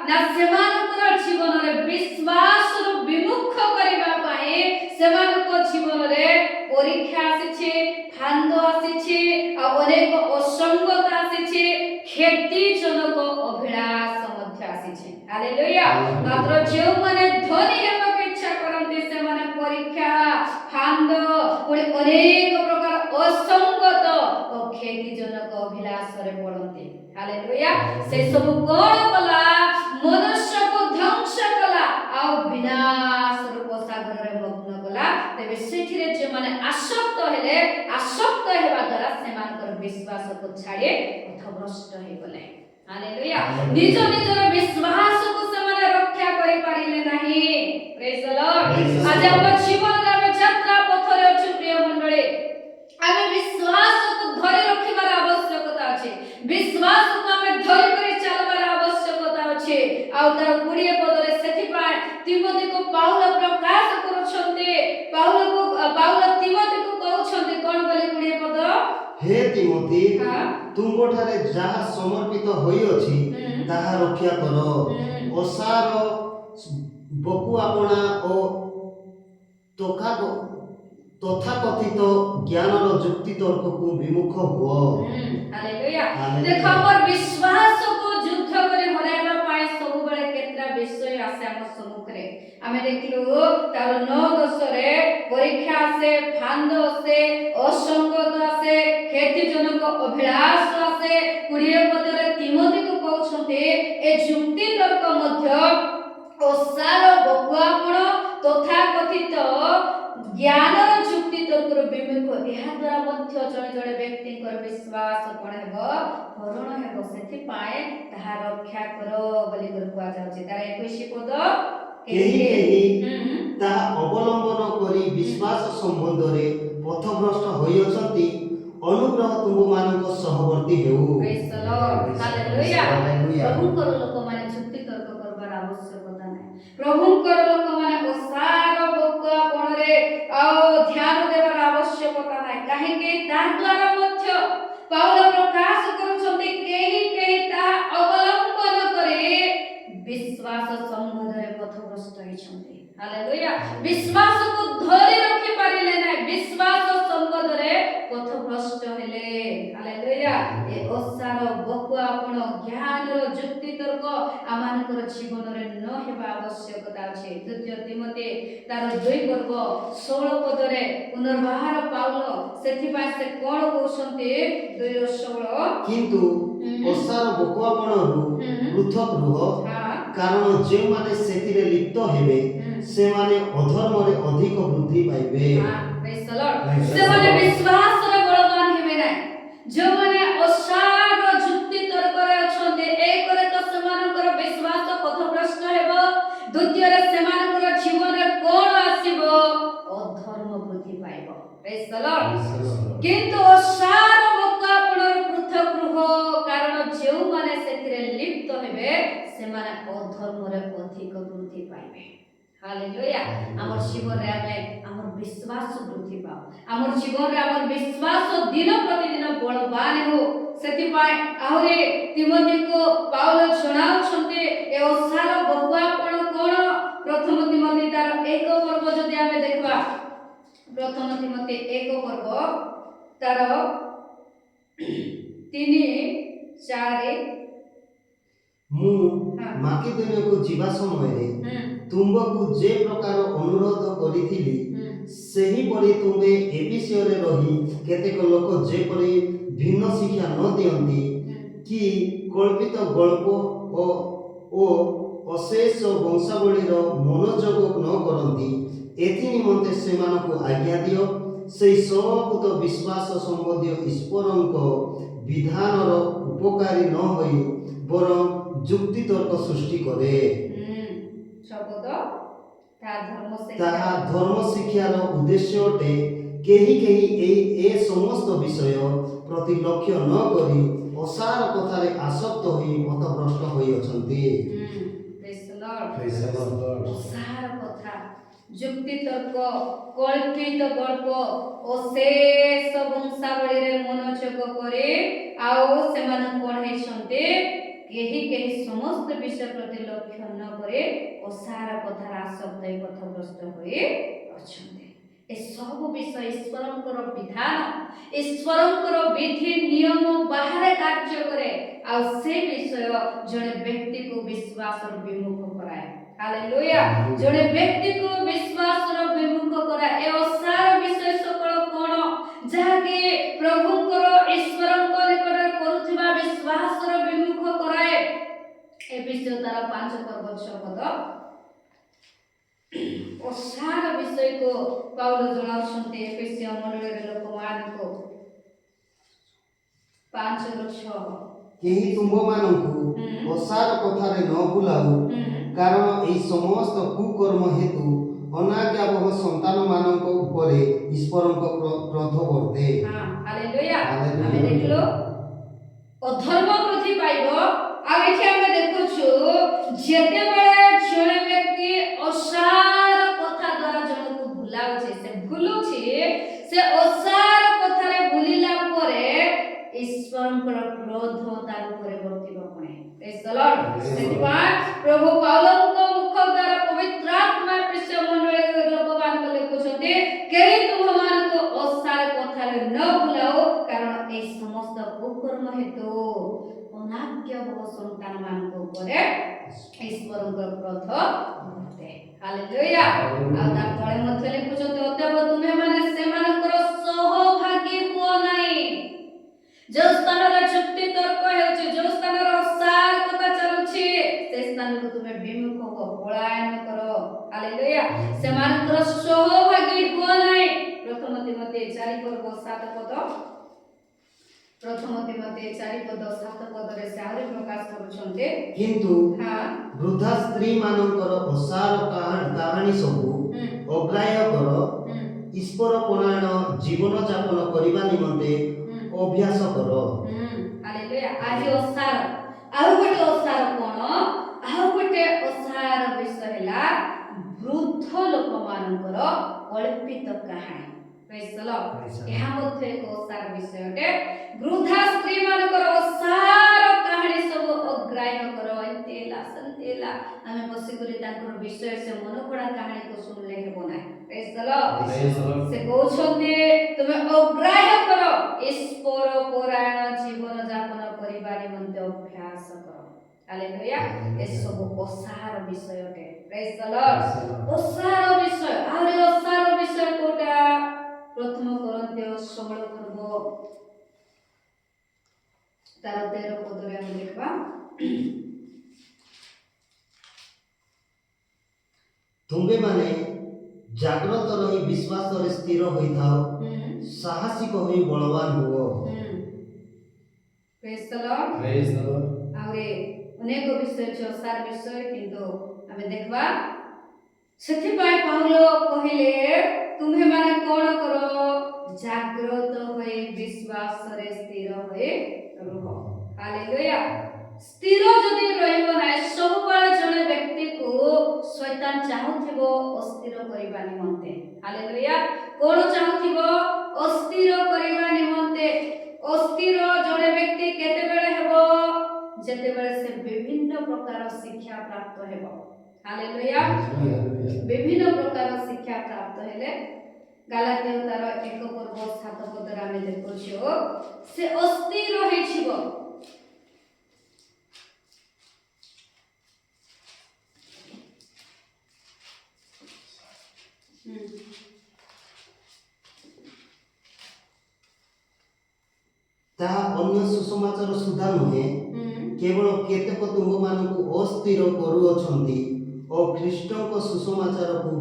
ନା ସେମାନଙ୍କର ଜୀବନରେ ବିଶ୍ୱାସରୁ ବିମୁଖ କରିବା ପାଇଁ ସେମାନଙ୍କ ଜୀବନରେ ପରୀକ୍ଷା ଆସିଛି, ଫାନ୍ଦ ଆସିଛି, ଆଉ ଅନେକ ଅସଙ୍ଗତା ଆସିଛି, କ୍ଷତିଜନକ ଅଭିଳାଷ ମଧ୍ୟ ଆସିଛି। ହାଲେଲୁୟା। ମାତ୍ର ଯେଉଁମାନେ ଧନୀ ହେବାକୁ ଇଚ୍ଛା କରନ୍ତି ସେମାନେ ପରୀକ୍ଷା, ଫାନ୍ଦ, ପୁଣି ଅନେକ ପ୍ରକାର ଅସଙ୍ଗତ ଓ କ୍ଷତିଜନକ ଅଭିଳାଷରେ ପଡ଼ନ୍ତି। ହାଲେଲୁୟା। ସେ ସବୁ କଣ କଲା? ମନୁଷ୍ୟକୁ ଧ୍ୱଂସ କଲା ଆଉ ବିନାଶ ରୂପ ସାଗରରେ ମଗ୍ନ କଲା। ତେବେ ସେଠିରେ ଯେଉଁମାନେ ଆସକ୍ତ ହେଲେ, ଆସକ୍ତ ହେବା ଦ୍ୱାରା ସେମାନଙ୍କର ବିଶ୍ୱାସକୁ ଛାଡ଼ି ପଥଭ୍ରଷ୍ଟ ହେଇଗଲେ। ହାଲେଲୁୟା। ନିଜ ନିଜର ବିଶ୍ୱାସକୁ ସେମାନେ ରକ୍ଷା କରିପାରିଲେ ନାହିଁ। ପ୍ରେଜ୍ ଦ ଲର୍ଡ। ଆଜି ଆମ ଜୀବନରେ ଆମେ ଯାତ୍ରା ପଥରେ ଅଛୁ ପ୍ରିୟ ମଣ୍ଡଳୀ। ଆମେ ବିଶ୍ୱାସକୁ ଧରି ରଖିବାର ଆବଶ୍ୟକତା ଅଛି। ବିଶ୍ୱାସକୁ ଆମେ ଧରି କରି ଚାଲିବାର ଆବଶ୍ୟକତା ଅଛି। ଆଉ ତାର 20 ପଦରେ ସେଥିପାଇଁ ତିମୋଥୀକୁ ପାଉଲ ପ୍ରକାଶ କରୁଛନ୍ତି। ପାଉଲ ତିମୋଥୀକୁ କହୁଛନ୍ତି କଣ ବୋଲି 20 ପଦ? ହେ ତିମୋଥୀ, ତୁମ୍ଭଠାରେ ଯାହା ସମର୍ପିତ ହୋଇଅଛି ତାହା ରକ୍ଷା କର। ଅସାର, ବକୁଆପଣା ଓ ତଥାକଥିତ ଜ୍ଞାନର ଯୁକ୍ତି ତର୍କକୁ ବିମୁଖ ହୁଅ। ହାଲେଲୁୟା। ଦେଖ ଆମର ବିଶ୍ୱାସକୁ ଯୁଦ୍ଧ କରି ହରାଇବା ପାଇଁ ସବୁବେଳେ କେତେଟା ବିଷୟ ଆସେ ଆମ ସମ୍ମୁଖରେ। ଆମେ ଦେଖିଲୁ ତାର 9-10ରେ ପରୀକ୍ଷା ଆସେ, ଫାନ୍ଦ ଆସେ, ଅସଙ୍ଗତ ଆସେ, କ୍ଷତିଜନକ ଅଭିଳାଷ ଆସେ। 20 ପଦରେ ତିମୋଥୀକୁ କହୁଛନ୍ତି ଏ ଯୁକ୍ତି ତର୍କ ମଧ୍ୟ ଅସାର, ବକୁଆପଣ, ତଥାକଥିତ ଜ୍ଞାନର ଯୁକ୍ତି ତର୍କର ବିମୁଖ। ଏହା ଦ୍ୱାରା ମଧ୍ୟ ଜଣେ ଜଣେ ବ୍ୟକ୍ତିଙ୍କର ବିଶ୍ୱାସ କଣ ହେବ? ହରଣ ହେବ। ସେଥିପାଇଁ ତାହା ରକ୍ଷା କର ବୋଲି କୁହାଯାଉଛି। ତାର 21 ପଦ, କେହି କେହି ତାହା ଅବଲମ୍ବନ କରି ବିଶ୍ୱାସ ସମ୍ବନ୍ଧରେ ପଥଭ୍ରଷ୍ଟ ହୋଇଅଛନ୍ତି। ଅନୁଗ୍ରହ ତୁମମାନଙ୍କ ସହବର୍ତ୍ତୀ ହେଉ। ପ୍ରେଜ୍ ଦ ଲର୍ଡ। ହାଲେଲୁୟା। ପ୍ରଭୁଙ୍କର ଲୋକମାନେ ଯୁକ୍ତି ତର୍କ କରିବାର ଆବଶ୍ୟକତା ନାହିଁ। ପ୍ରଭୁଙ୍କର ଲୋକମାନେ ଅସାର, ବକୁଆପଣରେ ଆଉ ଧ୍ୟାନ ଦେବାର ଆବଶ୍ୟକତା ନାହିଁ। କାହିଁକି? ତା ଦ୍ୱାରା ମଧ୍ୟ ପାଉଲ ପ୍ରକାଶ କରୁଛନ୍ତି କେହି କେହି ତାହା ଅବଲମ୍ବନ କରି ବିଶ୍ୱାସ ସମ୍ବନ୍ଧରେ ପଥଭ୍ରଷ୍ଟ ହେଇଛନ୍ତି। ହାଲେଲୁୟା। ବିଶ୍ୱାସକୁ ଧରି ରଖି ପାରିଲେ ନାହିଁ, ବିଶ୍ୱାସ ସମ୍ବନ୍ଧରେ ପଥଭ୍ରଷ୍ଟ ହେଲେ। ହାଲେଲୁୟା। ଏ ଅସାର, ବକୁଆପଣ, ଜ୍ଞାନର ଯୁକ୍ତି ତର୍କ ଆମମାନଙ୍କର ଜୀବନରେ ନ ହେବା ଆବଶ୍ୟକତା ଅଛି। 2 ତିମୋଥୀ ତାର 2 ପର୍ବ 16 ପଦରେ ପୁନର୍ବାର ପାଉଲ ସେଥିପାଇଁ ସେ କଣ କହୁଛନ୍ତି? 2:16 କିନ୍ତୁ ଅସାର, ବକୁଆପଣରୁ ପୃଥକ ରୁହ, କାରଣ ଯେଉଁମାନେ ସେଥିରେ ଲିପ୍ତ ହେବେ ସେମାନେ ଅଧର୍ମରେ ଅଧିକ ବୃଦ୍ଧି ପାଇବେ। ସେମାନେ ବିଶ୍ୱାସରେ ବଳବାନ ହେବେ ନାହିଁ। ଯେଉଁମାନେ ଅସାର ଯୁକ୍ତି ତର୍କରେ ଅଛନ୍ତି, ଏକରେ ତ ସେମାନଙ୍କର ବିଶ୍ୱାସ ପଥଭ୍ରଷ୍ଟ ହେବ, ଦ୍ୱିତୀୟରେ ସେମାନଙ୍କର ଜୀବନରେ କଣ ଆସିବ? ଅଧର୍ମ ବୃଦ୍ଧି ପାଇବ। ପ୍ରେଜ୍ ଦ ଲର୍ଡ। କିନ୍ତୁ ଅସାର, ବକୁଆପଣରୁ ପୃଥକ ରୁହ, କାରଣ ଯେଉଁମାନେ ସେଥିରେ ଲିପ୍ତ ହେବେ ସେମାନେ ଅଧର୍ମରେ ଅଧିକ ବୃଦ୍ଧି ପାଇବେ। ହାଲେଲୁୟା। ଆମର ଜୀବନରେ ଆମେ ଆମର ବିଶ୍ୱାସ ବୃଦ୍ଧି ପାଉ। ଆମର ଜୀବନରେ ଆମର ବିଶ୍ୱାସ ଦିନ ପ୍ରତିଦିନ ବଳବାନ ହେଉ। ସେଥିପାଇଁ ଆହୁରି ତିମୋଥୀକୁ ପାଉଲ ଜଣାଉଛନ୍ତି ଏ ଅସାର, ବକୁଆପଣ କଣ? 1 ତିମୋଥୀ ତାର 1 ପର୍ବ ଯଦି ଆମେ ଦେଖିବା, 1 ତିମୋଥୀ 1 ପର୍ବ ତାର 3-4 ମୁଁ ମାକିଦୋନିଆକୁ ଯିବା ସମୟରେ ତୁମ୍ଭକୁ ଯେ ପ୍ରକାର ଅନୁରୋଧ କରିଥିଲି, ସେହିପରି ତୁମେ ଏ ବିଷୟରେ ରହି କେତେକ ଲୋକ ଯେପରି ଭିନ୍ନ ଶିକ୍ଷା ନ ଦିଅନ୍ତି କି କଳ୍ପିତ ଗଳ୍ପ ଓ ଅଶେଷ ବଂଶାବଳୀର ମନୋଯୋଗ ନ କରନ୍ତି, ଏଥି ନିମନ୍ତେ ସେମାନଙ୍କୁ ଆଜ୍ଞା ଦିଅ। ସେହି ସ୍ୱଭାବତ ବିଶ୍ୱାସ ସମ୍ବନ୍ଧୀୟ ଈଶ୍ୱରଙ୍କ ବିଧାନର ଉପକାରୀ ନ ହୋଇ ବରଂ ଯୁକ୍ତି ତର୍କ ସୃଷ୍ଟି କରେ। ତାହା ଧର୍ମ ଶିକ୍ଷାର ଉଦ୍ଦେଶ୍ୟ ଅଟେ। କେହି କେହି ଏ ସମସ୍ତ ବିଷୟ ପ୍ରତି ଲକ୍ଷ୍ୟ ନ କରି ଅସାର କଥାରେ ଆସକ୍ତ ହୋଇ ପଥଭ୍ରଷ୍ଟ ହୋଇଅଛନ୍ତି। ଅସାର କଥା ଯୁକ୍ତି ତର୍କ କଳ୍ପିତ ଗଳ୍ପ ଓ ଶେଷ ବଂଶାବଳୀରେ ମନୋଯୋଗ କରି ଆଉ ସେମାନେ କ'ଣ ହେଇଛନ୍ତି କେହି କେହି ସମସ୍ତ ବିଷୟ ପ୍ରତି ଲକ୍ଷ୍ୟ ନ କରି ଅସାର କଥାର ଆସକ୍ତ ହୋଇ ପଥଭ୍ରଷ୍ଟ ହୋଇ ଅଛନ୍ତି। ଏସବୁ ବିଷୟ ଈଶ୍ୱରଙ୍କର ବିଧାନ ଈଶ୍ୱରଙ୍କର ବିଧି ନିୟମ ବାହାରେ କାର୍ଯ୍ୟ କରେ ଆଉ ସେ ବିଷୟ ଜଣେ ବ୍ୟକ୍ତିକୁ ବିଶ୍ୱାସର ବିମୁଖ କରାଏ। ହାଲେଲୁୟା। ଜଣେ ବ୍ୟକ୍ତିକୁ ବିଶ୍ୱାସର ବିମୁଖ କରାଏ। ଏ ଅସାର ବିଷୟ ସକଳ କ'ଣ ଯାହାକି ପ୍ରଭୁଙ୍କର ଈଶ୍ୱରଙ୍କ ନିକଟରେ କରୁଥିବା ବିଶ୍ୱାସର ବିମୁଖ କରାଏ। ଏ ବିଷୟ ତାର 5 ପର୍ବ 6 ପଦ ଅସାର ବିଷୟକୁ ପାଉଲ ଜଣାଉଛନ୍ତି ଏଫେସୀୟ ମଣ୍ଡଳୀର ଲୋକମାନଙ୍କୁ 5:6 କେହି ତୁମମାନଙ୍କୁ ଅସାର କଥାରେ ନ ବୁଲାଉ, କାରଣ ଏହି ସମସ୍ତ କୁକର୍ମ ହେତୁ ଅନାଜ୍ଞାବହ ସନ୍ତାନମାନଙ୍କ ଉପରେ ଈଶ୍ୱରଙ୍କ କ୍ରୋଧ ବର୍ତ୍ତେ। ହାଲେଲୁୟା। ଆମେ ଦେଖିଲୁ ଅଧର୍ମ ବୃଦ୍ଧି ପାଇବ। ଆଉ ଏଠି ଆମେ ଦେଖୁଛୁ ଯେତେବେଳେ ଜଣେ ବ୍ୟକ୍ତି ଅସାର କଥା ଦ୍ୱାରା ଜଣକୁ ଭୁଲାଉଛି, ସେ ଭୁଲୁଛି, ସେ ଅସାର କଥାରେ ଭୁଲିଲା ପରେ ଈଶ୍ୱରଙ୍କର କ୍ରୋଧ ତାର ଉପରେ ବର୍ତ୍ତିବ ପୁଣି। ପ୍ରେଜ୍ ଦ ଲର୍ଡ। ସେଥିପାଇଁ ପ୍ରଭୁ ପାଉଲଙ୍କ ମୁଖ ଦ୍ୱାରା ପବିତ୍ର ଆତ୍ମା ଏଫେସୀୟ ମଣ୍ଡଳୀର ଲୋକମାନଙ୍କୁ ଲେଖୁଛନ୍ତି କେହି ତୁମମାନଙ୍କୁ ଅସାର କଥାରେ ନ ଭୁଲାଉ, କାରଣ ଏହି ସମସ୍ତ କୁକର୍ମ ହେତୁ ଅନାଜ୍ଞାବହ ସନ୍ତାନମାନଙ୍କ ଉପରେ ଈଶ୍ୱରଙ୍କର କ୍ରୋଧ ବର୍ତ୍ତେ। ହାଲେଲୁୟା। ଆଉ ତା ତଳେ ମଧ୍ୟ ଲେଖୁଛନ୍ତି ଅତଏବ ତୁମେମାନେ ସେମାନଙ୍କର ସହଭାଗୀ ହୁଅ ନାହିଁ। ଯେଉଁ ସ୍ଥାନରେ ଯୁକ୍ତି ତର୍କ ହେଉଛି, ଯେଉଁ ସ୍ଥାନରେ ଅସାର କଥା ଚାଲୁଛି, ସେ ସ୍ଥାନରୁ ତୁମେ ବିମୁଖ ହୁଅ, ପଳାୟନ କର। ହାଲେଲୁୟା। ସେମାନଙ୍କର ସହଭାଗୀ ହୁଅ ନାହିଁ। ପ୍ରଥମ ତିମୋଥୀ 4 ପର୍ବ 7 ପଦ ପ୍ରଥମ ତିମୋଥୀ 4 ପଦ 7 ପଦରେ ସେ ଆହୁରି ପ୍ରକାଶ କରୁଛନ୍ତି କିନ୍ତୁ ବୃଦ୍ଧା ସ୍ତ୍ରୀ ମାନଙ୍କର ଅସାର କାହାଣୀ ସବୁ ଅଗ୍ରାହ୍ୟ କର, ଈଶ୍ୱର ପରାୟଣ ଜୀବନ ଯାପନ କରିବା ନିମନ୍ତେ ଅଭ୍ୟାସ କର। ହାଲେଲୁୟା। ଆଜି ଅସାର ଆଉ ଗୋଟେ ଅସାର କ'ଣ? ଆଉ ଗୋଟେ ଅସାର ବିଷୟ ହେଲା ବୃଦ୍ଧ ଲୋକମାନଙ୍କର କଳ୍ପିତ କାହାଣୀ। ପ୍ରେଜ୍ ଦ ଲର୍ଡ। ଏହା ମଧ୍ୟ ଏକ ଅସାର ବିଷୟ ଅଟେ। ବୃଦ୍ଧା ସ୍ତ୍ରୀ ମାନଙ୍କର ଅସାର କାହାଣୀ ସବୁ ଅଗ୍ରାହ୍ୟ କର। ଏମିତି ହେଲା ସେମିତି ହେଲା, ଆମେ ବସିକରି ତାଙ୍କର ବିଷୟ ସେ ମନଗଢ଼ା କାହାଣୀକୁ ଶୁଣିଲେ ହେବ ନାହିଁ। ପ୍ରେଜ୍ ଦ ଲର୍ଡ। ସେ କହୁଛନ୍ତି ତୁମେ ଅଗ୍ରାହ୍ୟ କର, ଈଶ୍ୱର ପରାୟଣ ଜୀବନ ଯାପନ କରିବା ନିମନ୍ତେ ଅଭ୍ୟାସ କର। ହାଲେଲୁୟା। ଏସବୁ ଅସାର ବିଷୟ ଅଟେ। ପ୍ରେଜ୍ ଦ ଲର୍ଡ। ଅସାର ବିଷୟ। ଆହୁରି ଅସାର ବିଷୟ କୋଉଟା? ପ୍ରଥମ କରନ୍ଥୀୟ 16 ପର୍ବ ତାର 13 ପଦରେ ଆମେ ଦେଖିବା ତୁମ୍ଭେମାନେ ଜାଗ୍ରତ ରହି ବିଶ୍ୱାସରେ ସ୍ଥିର ହୋଇଥାଅ, ସାହସିକ ହୋଇ ବଳବାନ ହୁଅ। ପ୍ରେଜ୍ ଦ ଲର୍ଡ। ଆହୁରି ଅନେକ ବିଷୟ ଅଛି ଅସାର ବିଷୟ, କିନ୍ତୁ ଆମେ ଦେଖିବା ସେଥିପାଇଁ ପାଉଲ କହିଲେ ତୁମ୍ଭେମାନେ କ'ଣ କର? ଜାଗ୍ରତ ହୋଇ ବିଶ୍ୱାସରେ ସ୍ଥିର ହୋଇ ରୁହ। ହାଲେଲୁୟା। ସ୍ଥିର ଯଦି ରହିବ ନାହିଁ, ସବୁବେଳେ ଜଣେ ବ୍ୟକ୍ତିକୁ ଶୈତାନ ଚାହୁଁଥିବ ଅସ୍ଥିର କରିବା ନିମନ୍ତେ। ହାଲେଲୁୟା। କ'ଣ ଚାହୁଁଥିବ? ଅସ୍ଥିର କରିବା ନିମନ୍ତେ। ଅସ୍ଥିର ଜଣେ ବ୍ୟକ୍ତି କେତେବେଳେ ହେବ? ଯେତେବେଳେ ସେ ବିଭିନ୍ନ ପ୍ରକାର ଶିକ୍ଷା ପ୍ରାପ୍ତ ହେବ। ହାଲେଲୁୟା। ବିଭିନ୍ନ ପ୍ରକାର ଶିକ୍ଷା ପ୍ରାପ୍ତ ହେଲେ ଗାଲାତୀୟ ତାର 1 ପର୍ବ 7 ପଦରେ ଆମେ ଦେଖୁଛୁ ସେ ଅସ୍ଥିର ହେଇଯିବ। ତାହା ଅନ୍ୟ ସୁସମାଚାର ସୁଦ୍ଧା ନୁହେଁ, କେବଳ କେତେକ ତୁମମାନଙ୍କୁ ଅସ୍ଥିର କରୁଅଛନ୍ତି ଓ ଖ୍ରୀଷ୍ଟଙ୍କ ସୁସମାଚାରକୁ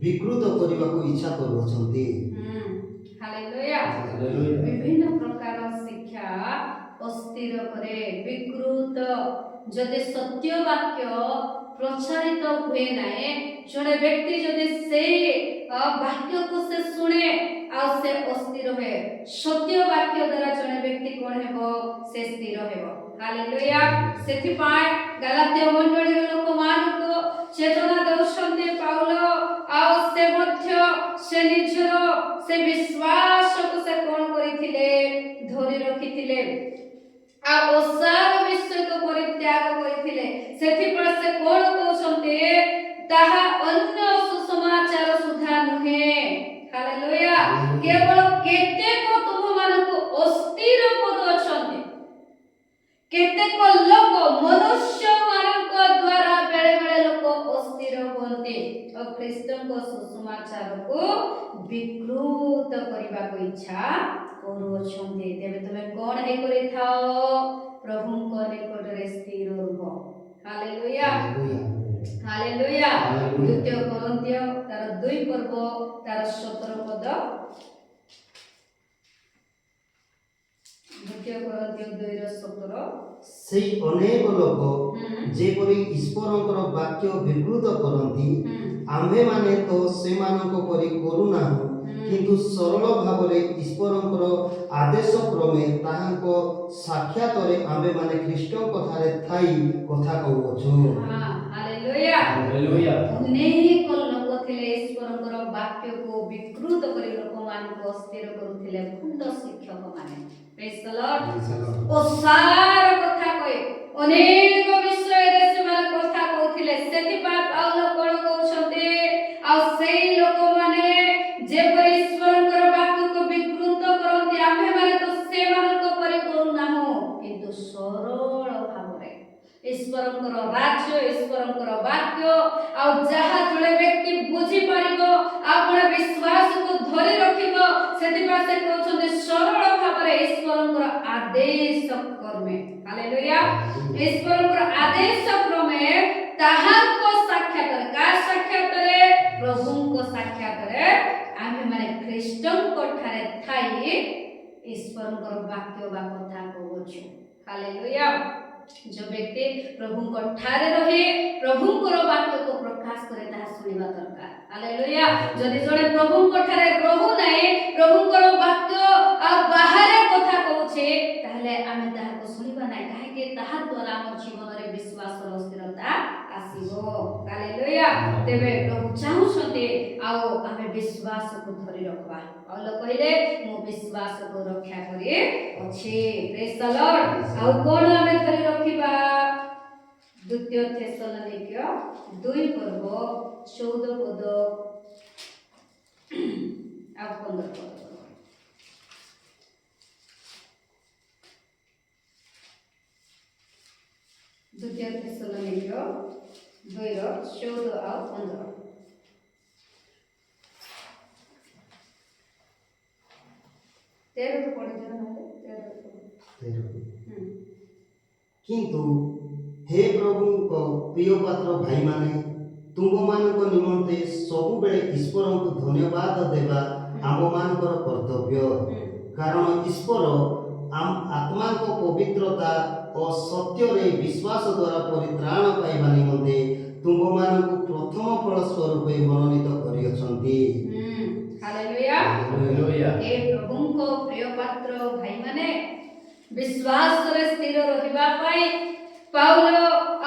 ବିକୃତ କରିବାକୁ ଇଚ୍ଛା କରୁଅଛନ୍ତି। ହାଲେଲୁୟା। ବିଭିନ୍ନ ପ୍ରକାର ଶିକ୍ଷା ଅସ୍ଥିର କରେ, ବିକୃତ। ଯଦି ସତ୍ୟ ବାକ୍ୟ ପ୍ରଚାରିତ ହୁଏ ନାହିଁ, ଜଣେ ବ୍ୟକ୍ତି ଯଦି ସେଇ ବାକ୍ୟକୁ ସେ ଶୁଣେ ଆଉ ସେ ଅସ୍ଥିର ହୁଏ। ସତ୍ୟ ବାକ୍ୟ ଦ୍ୱାରା ଜଣେ ବ୍ୟକ୍ତି କ'ଣ ହେବ? ସେ ସ୍ଥିର ହେବ। ହାଲେଲୁୟା। ସେଥିପାଇଁ ଗାଲାତୀୟ ମଣ୍ଡଳୀର ଲୋକମାନଙ୍କୁ ଚେତନା ଦେଉଛନ୍ତି ପାଉଲ। ଆଉ से निजर से विश्वास को से कोन करिथिले धरि रखिथिले आ ओसार विषय को परित्याग करिथिले सेथि पर से कोन कहउछन्ते ताहा अन्य सुसमाचार सुधा नुहे हालेलुया केवल केते को तुम मानको अस्थिर पद अछन्ते केते को लोक मनुष्य मानक द्वारा बेले बेले लोक अस्थिर होते और ख्रीष्टन को सुसमाचार को विकृत करबा को इच्छा करूछन्ते तेबे तुमे कोन हे करि थाओ प्रभु को निकट रे स्थिर रहो हालेलुया हालेलुया द्वितीय कोरिन्थिय तार 2 पर्व तार 17 पद द्वितीय कोरिन्थिय 2:17 ସେଇ ଅନେକ ଲୋକ ଯେପରି ଈଶ୍ୱରଙ୍କର ବାକ୍ୟ ବିକୃତ କରନ୍ତି ଆମ୍ଭେମାନେ ତ ସେମାନଙ୍କ ପରି କରୁନାହୁଁ କିନ୍ତୁ ସରଳ ଭାବରେ ଈଶ୍ୱରଙ୍କର ଆଦେଶ କ୍ରମେ ତାହାଙ୍କ ସାକ୍ଷାତରେ ଆମ୍ଭେମାନେ ଖ୍ରୀଷ୍ଟଙ୍କ ଠାରେ ଥାଇ କଥା କହୁଅଛୁ। ହାଲେଲୁୟା ହାଲେଲୁୟା ଅନେକ ଲୋକ ଥିଲେ ଈଶ୍ୱରଙ୍କର ବାକ୍ୟକୁ ବିକୃତ କରି ଲୋକମାନଙ୍କୁ ଅସ୍ଥିର କରୁଥିଲେ ଭଣ୍ଡ ଶିକ୍ଷକ ମାନେ ପ୍ରେଜ୍ ଦ ଲର୍ଡ ଓସାର କଥା କହି ଅନେକ ବିଷୟରେ ସେମାନେ କଥା କହୁଥିଲେ ସେଥିପାଇଁ ପାଉଲ କଣ କହୁଛନ୍ତି ଆଉ ସେଇ ଲୋକମାନେ ଯେପରି ଈଶ୍ୱରଙ୍କର ବାକ୍ୟକୁ ବିକୃତ କରନ୍ତି ଆମ୍ଭେମାନେ ତ ସେମାନଙ୍କ ପରି କରୁନାହୁଁ କିନ୍ତୁ ସରଳ ଭାବରେ ଈଶ୍ୱରଙ୍କର ରାଜ୍ୟ ଈଶ୍ୱରଙ୍କର ବାକ୍ୟ ଆଉ ଯାହା ଜଣେ ବ୍ୟକ୍ତି ବୁଝି ପାରିବ ଆପଣ ବିଶ୍ୱାସକୁ ଧରି ରଖିବ ସେଥିପାଇଁ ସେ କହୁଛନ୍ତି ସରଳ ଭାବରେ ଈଶ୍ୱରଙ୍କର ଆଦେଶ କ୍ରମେ ହାଲେଲୁୟା ଈଶ୍ୱରଙ୍କର ଆଦେଶ କ୍ରମେ ତାହାଙ୍କ ସାକ୍ଷାତରେ କାହା ସାକ୍ଷାତରେ ପ୍ରଭୁଙ୍କ ସାକ୍ଷାତରେ ଆମେ ମାନେ ଖ୍ରୀଷ୍ଟଙ୍କ ଠାରେ ଥାଇ ଈଶ୍ୱରଙ୍କର ବାକ୍ୟ ବା କଥା କହୁଛୁ ହାଲେଲୁୟା जो व्यक्ति प्रभुଙ୍କ ଠାରେ ରହି ପ୍ରଭୁଙ୍କର ବାକ୍ୟକୁ ପ୍ରକାଶ କରେ ତାହା ଶୁଣିବା ଦରକାର ହାଲେଲୁୟା ଯଦି ଜଣେ ପ୍ରଭୁଙ୍କ ଠାରେ ରହୁ ନାହିଁ ପ୍ରଭୁଙ୍କର ବାକ୍ୟ ଆଉ ବାହାରେ କଥା କହୁଛେ ତାହେଲେ ଆମେ ତାହାକୁ ଶୁଣିବା ନାହିଁ କାହିଁକି ତାହା ଦ୍ୱାରା ଆମ ଜୀବନରେ ବିଶ୍ୱାସର ସ୍ଥିରତା ଆସିବ ହାଲେଲୁୟା ତେବେ ପ୍ରଭୁ ଚାହୁଁଛନ୍ତି ଆଉ ଆମେ ବିଶ୍ୱାସକୁ ଧରି ରଖିବା ପାଉଲ କହିଲେ ମୁଁ ବିଶ୍ୱାସକୁ ରକ୍ଷା କରି ଅଛି ପ୍ରେଜ୍ ଦ ଲର୍ଡ ଆଉ କୋଣ ଆମେ ଧରି ରଖିବା ଦ୍ୱିତୀୟ ଥେସଲୋନିକ୍ୟ 2 पर्व 14 पद ଆଉ 15 पद द्वितीय थेसलोनिक्य 2:14 ଆଉ 15 13 ପଢିଛ ନା 13 କିନ୍ତୁ हे ପ୍ରଭୁଙ୍କ ପ୍ରିୟ ପାତ୍ର ଭାଇମାନେ ତୁମମାନଙ୍କ ନିମନ୍ତେ ସବୁବେଳେ ଈଶ୍ୱରଙ୍କୁ ଧନ୍ୟବାଦ ଦେବା ଆମ୍ଭମାନଙ୍କର କର୍ତ୍ତବ୍ୟ କାରଣ ଈଶ୍ୱର ଆତ୍ମାଙ୍କ ପବିତ୍ରତା ଓ ସତ୍ୟରେ ବିଶ୍ୱାସ ଦ୍ୱାରା ପରିତ୍ରାଣ ପାଇବା ନିମନ୍ତେ ତୁମମାନଙ୍କୁ ପ୍ରଥମ ଫଳ ସ୍ୱରୂପେ ମନୋନୀତ କରିଅଛନ୍ତି ହାଲେଲୁୟା ହାଲେଲୁୟା हे ପ୍ରଭୁଙ୍କ ପ୍ରିୟ ପାତ୍ର ଭାଇମାନେ विश्वासरे स्थिर रहिबा पाई पाउल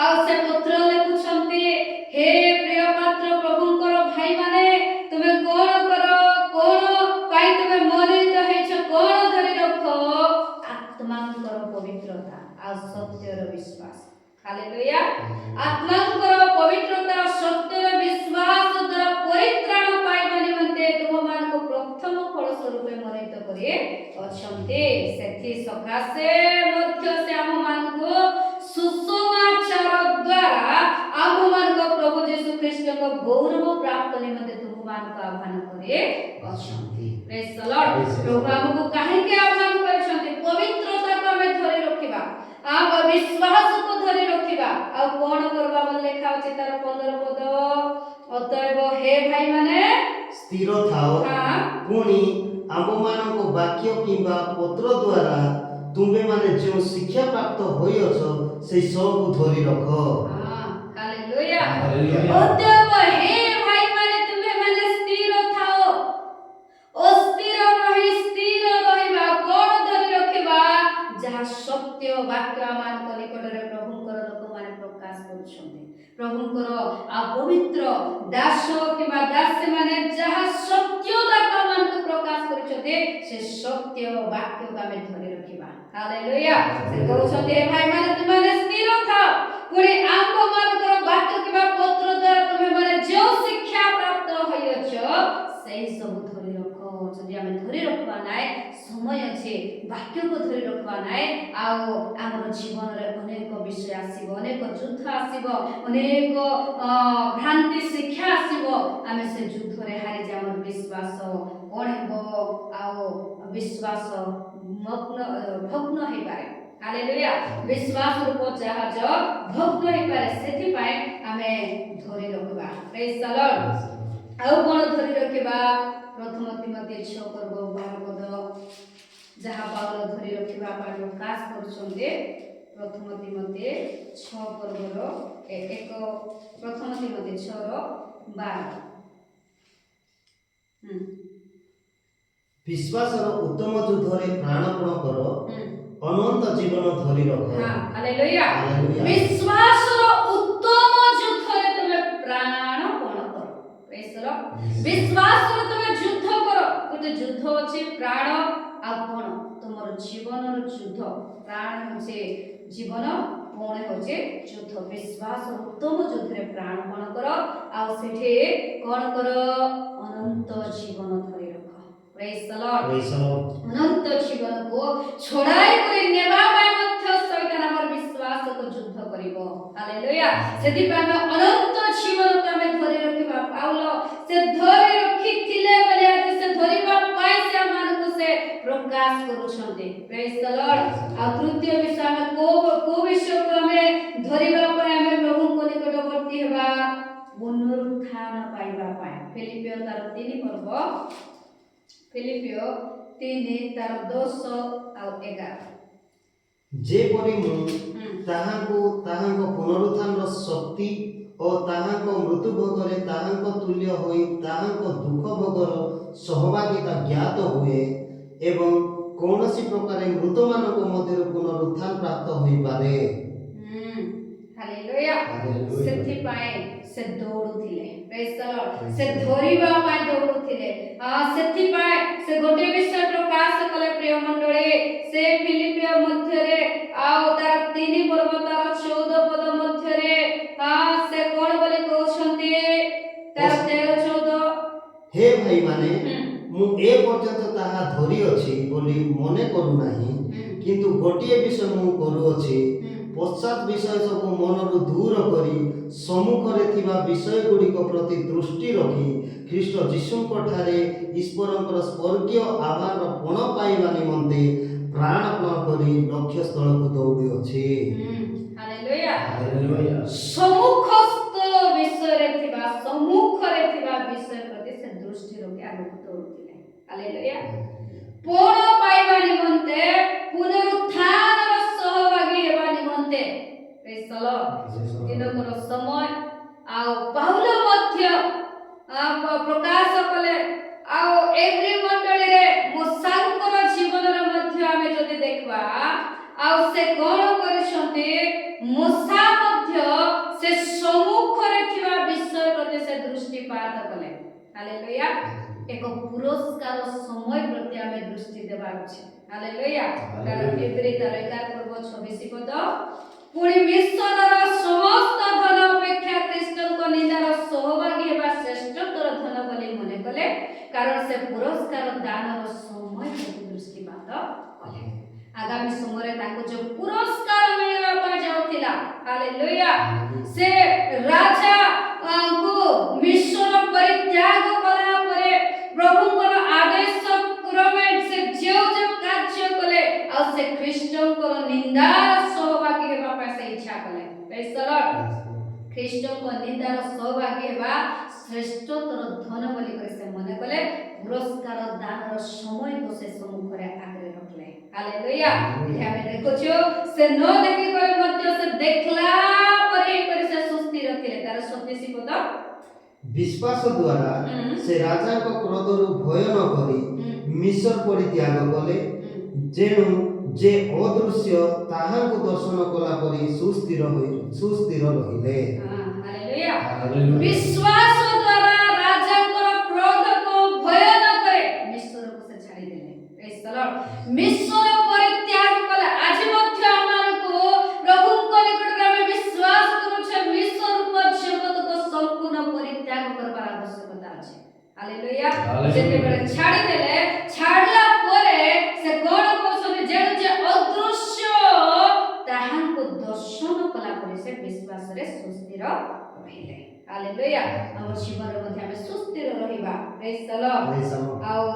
आ से पत्र लिखुछंती हे प्रिय पात्र प्रभुंकर भाई माने तुमे कोन करो कोन पाई तुमे मरित हेछ कोन धरि रखो आत्मांकर पवित्रता आ सत्यर विश्वास हालेलुया आत्मांकर पवित्रता सत्यर विश्वास द्वारा परित्राण पाइबा निमंते तुममान को प्रथम फल स्वरूप मरित करे अछंते सेथि सकासे मध्य से आममान को सुसमाचार द्वारा आममान को प्रभु यीशु ख्रीष्ट को गौरव प्राप्त निमंते तुममान को आह्वान करे अछंते प्रेज द लॉर्ड प्रभु हमको काहे के आह्वान करछंते पवित्रता को हमें धरि रखिबा आप विश्वास को धरि रखिबा आ कोन करबा बोल लेखा अछि तार 15 पद अतएव हे भाई माने स्थिर थाओ पुणी आम्भमानक वाक्य किंबा पत्र द्वारा तुमे माने जो शिक्षा प्राप्त होइअछ से सब धरि रख हालेलुया अतएव हे भाई माने तुमे माने स्थिर थाओ अस्थिर रहि स्थिर रहिबा कोन धरि रखिबा जहा सत्य वाक्य मान निकट रे प्रभुंकर लोक माने प्रकाश करूछन्ते प्रभुंकर आ पवित्र दास किबा दासी माने जहा सत्य सत्य वाक्य को आमे धरि रखिबा हालेलुया से कहउछते हे भाई माने तुमने स्थिर था पुणी आंब मानकर वाक्य किबा पत्र द्वारा तुमे माने जो शिक्षा प्राप्त होइछ सेही सब धरि रखो जदि आमे धरि रखबा नाय समय अछि वाक्य को धरि रखबा नाय आउ हमर जीवन रे अनेक विषय आसीबो अनेक युद्ध आसीबो अनेक भ्रांति शिक्षा आसीबो आमे से युद्ध रे हारि जा हमर विश्वास कोन हेबो आउ विश्वास भग्न हे पारे हालेलुया विश्वास रूप जहाज भग्न हे पारे सेति पाए आमे धरि रखबा प्रेज द लॉर्ड आउ कोन धरि रखबा प्रथम तिमोथी 6 पर्व 12 पद जहा पाउल धरि रखबा पर प्रकाश करछन्ते प्रथम तिमोथी 6 पर्वरो एक प्रथम तिमोथी 6 रो 12 विश्वासर उत्तम युद्धरे प्राणपण कर अनंत जीवन धरि रख हालेलुया विश्वासर उत्तम युद्धरे तुमे प्राणपण कर प्रेज द लॉर्ड विश्वासर तुमे युद्ध कर गोटे युद्ध अछि प्राण आ कोन तुमर जीवनर युद्ध प्राण होचे जीवन कोन होचे युद्ध विश्वास उत्तम युद्धरे प्राणपण कर आ सेठे कोन कर अनंत जीवन धरि रख प्रेज द लॉर्ड अनंत जीवन को छोड़ाई कोई नेबा पाए मध्य शैतान हमर विश्वास को युद्ध करिवो हालेलुया सेति पे हम अनंत जीवन को हम धरि रखिबा पाउल से धरि रखिथिले बोले आज से धरिबा पाए से मान को से प्रकाश करूछन्ते प्रेज द लॉर्ड आ तृतीय विषय में को विषय को हम धरिबा पाए हम प्रभु को निकटवर्ती हेबा पुनरुत्थान पाइबा पाए फिलिपियो तार 3 पर्व फिलिपियो 3 तार 10 आ 11 जे परि मु ताहाको पुनरुत्थान शक्ति और ताहाको मृत्यु भोगरे ताहाको तुल्य होई ताहाको दुख भोगर सहभागिता ज्ञात हुए एवं कौनसी प्रकार मृत मानक मध्य पुनरुत्थान प्राप्त होई पारे हालेलुया सेति पाए से दौड़ुथिले प्रेज द लॉर्ड से धरिबा पाए दौड़ुथिले सेति पाए से गोटे विषय प्रकाश कले प्रिय मंडळी से फिलिपियो मध्य रे आउ तार 3 पर्व तार 14 पद मध्य रे से कोन बोले कहउछन्ते तार 13 14 हे भाई माने मु ए पर्यंत ताहा धरि अछि बोली मने करू नाही किंतु गोटिए विषय मु करू अछि पश्चात विषय सब मनरु दूर करी सम्मुखरे थिबा विषय गुड़िक प्रति दृष्टि रखी ख्रीष्ट जीशुଙ୍କ ठारे ईश्वरଙ୍କର स्वर्गीय आभार पण पाइबा निमंते प्राणपण करी लक्ष्य स्थल को दौड़ी अछि हालेलुया हालेलुया सम्मुखस्थ विषय रे थिबा सम्मुखरे थिबा विषय प्रति से दृष्टि रखी आगु दौड़ुथिले हालेलुया पण पाइबा निमंते पुनरुत्थानर सहभागी हेबा निमंते प्रेज द लॉर्ड दिनकर समय आ पाउल मध्य प्रकाश कले आ एवरी मंडली रे मोसांकर जीवन रे मध्य आमे जदि देखबा आ से कोन करिसंते मोसा मध्य से सम्मुख रे थिबा विषय प्रति से दृष्टिपात कले हालेलुया एक पुरस्कार समय प्रति आमे दृष्टि देबार अछि हालेलुया कारण एवरी तार 11 पर्व 26 पद पुणी मिशनर समस्त धन अपेक्षा ख्रीष्टଙ୍କ निंदार सहभागी हेबा श्रेष्ठतर धन बोली मने कले कारण से पुरस्कार दानर समय प्रति दृष्टिपात कले आगामी समय रे ताको जो पुरस्कार मिलबा पर जाउतिला हालेलुया से राजा को मिशन परित्याग कला परे प्रभुଙ୍କର आदेश क्रमे से जो कार्य कले आ से ख्रीष्टଙ୍କର निंदार सहभागी हेबा पर से इच्छा कले प्रेज द लॉर्ड ख्रीष्टଙ୍କ निंदार सहभागी हेबा श्रेष्ठतर धन बोली करे से मने कले पुरस्कार दानर समय को से सम्मुख रे आगे रखले हालेलुया हम देखो जो से न देखि करे मध्य से देखला परे करे से सुस्ती रखले तार 27 पद विश्वास द्वारा से राजा को क्रोधरु भय न करी मिशर परित्याग कले जेनु जे अदृश्य ताहाको दर्शन कला परी सुस्थिर रहिले हालेलुया विश्वास द्वारा राजा को क्रोध को भय न करे मिशर को से छाड़ी देले प्रेज द ହାଲେଲୁୟା। ହାଲେଲୁୟା। ଯେତେବେଳେ ଛାଡ଼ିଦେଲେ, ଛାଡ଼ିଲା ପରେ ସେ କଣ କହୁଛନ୍ତି, ଯେଣୁ ଯେ ଅଦୃଶ୍ୟ ତାହାଙ୍କୁ ଦର୍ଶନ କଲା ପରେ ସେ ବିଶ୍ୱାସରେ ସୁସ୍ଥିର ରହିଲେ। ହାଲେଲୁୟା। ଆମ ଜୀବନରେ ମଧ୍ୟ ଆମେ ସୁସ୍ଥିର ରହିବା। ପ୍ରେଜ୍ ଦ ଲର୍ଡ। Praise the Lord. ଆଉ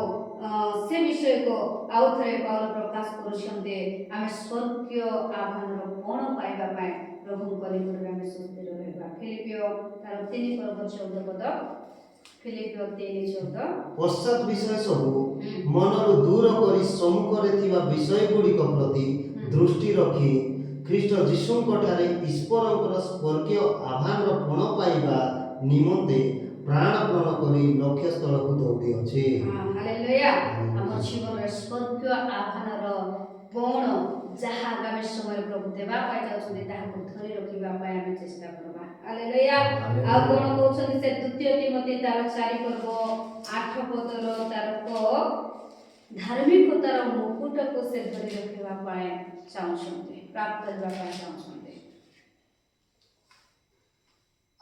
ସେ ବିଷୟକୁ ଆଉ ଥରେ ପାଉଲ ପ୍ରକାଶ କରୁଛନ୍ତି, ଆମେ ସ୍ୱର୍ଗୀୟ ଆହ୍ୱାନର ପଣ ପାଇବା ପାଇଁ ପ୍ରଭୁଙ୍କ ନିକଟରେ ଆମେ ସୁସ୍ଥିର ରହିବା। ଫିଲିପିଓ ତାର 3:14 ଫିଲିପିଓ 3:14 ପଶ୍ଚାତ୍ ବିଷୟ ସବୁ ମନରୁ ଦୂର କରି ସମ୍ମୁଖରେ ଥିବା ବିଷୟ ଗୁଡ଼ିକ ପ୍ରତି ଦୃଷ୍ଟି ରଖି ଖ୍ରୀଷ୍ଟ ଯୀଶୁଙ୍କ ଠାରେ ଈଶ୍ୱରଙ୍କର ସ୍ୱର୍ଗୀୟ ଆହ୍ୱାନର ପଣ ପାଇବା ନିମନ୍ତେ ପ୍ରାଣପଣ କରି ଲକ୍ଷ୍ୟ ସ୍ଥଳକୁ ଦୌଡ଼ିଅଛି। ହାଲେଲୁୟା। ଆମ ଜୀବନରେ ସ୍ୱର୍ଗୀୟ ଆହ୍ୱାନର ପଣ ଯାହା ଆଗାମୀ ସମୟରେ ପ୍ରଭୁ ଦେବା ପାଇଁ ଯାଉଛନ୍ତି ତାହାକୁ ଧରି ରଖିବା ପାଇଁ ଆମେ ଚେଷ୍ଟା କରିବା। ହାଲେଲୁୟା। ଆଉ କଣ କହୁଛନ୍ତି ସେ ଦ୍ୱିତୀୟ ତିମୋଥୀ ତାର 4:8 ତାର ଧାର୍ମିକତାର ମୁକୁଟକୁ ସେ ଧରି ରଖିବା ପାଇଁ ଚାହୁଁଛନ୍ତି, ପ୍ରାପ୍ତ କରିବା ପାଇଁ ଚାହୁଁଛନ୍ତି।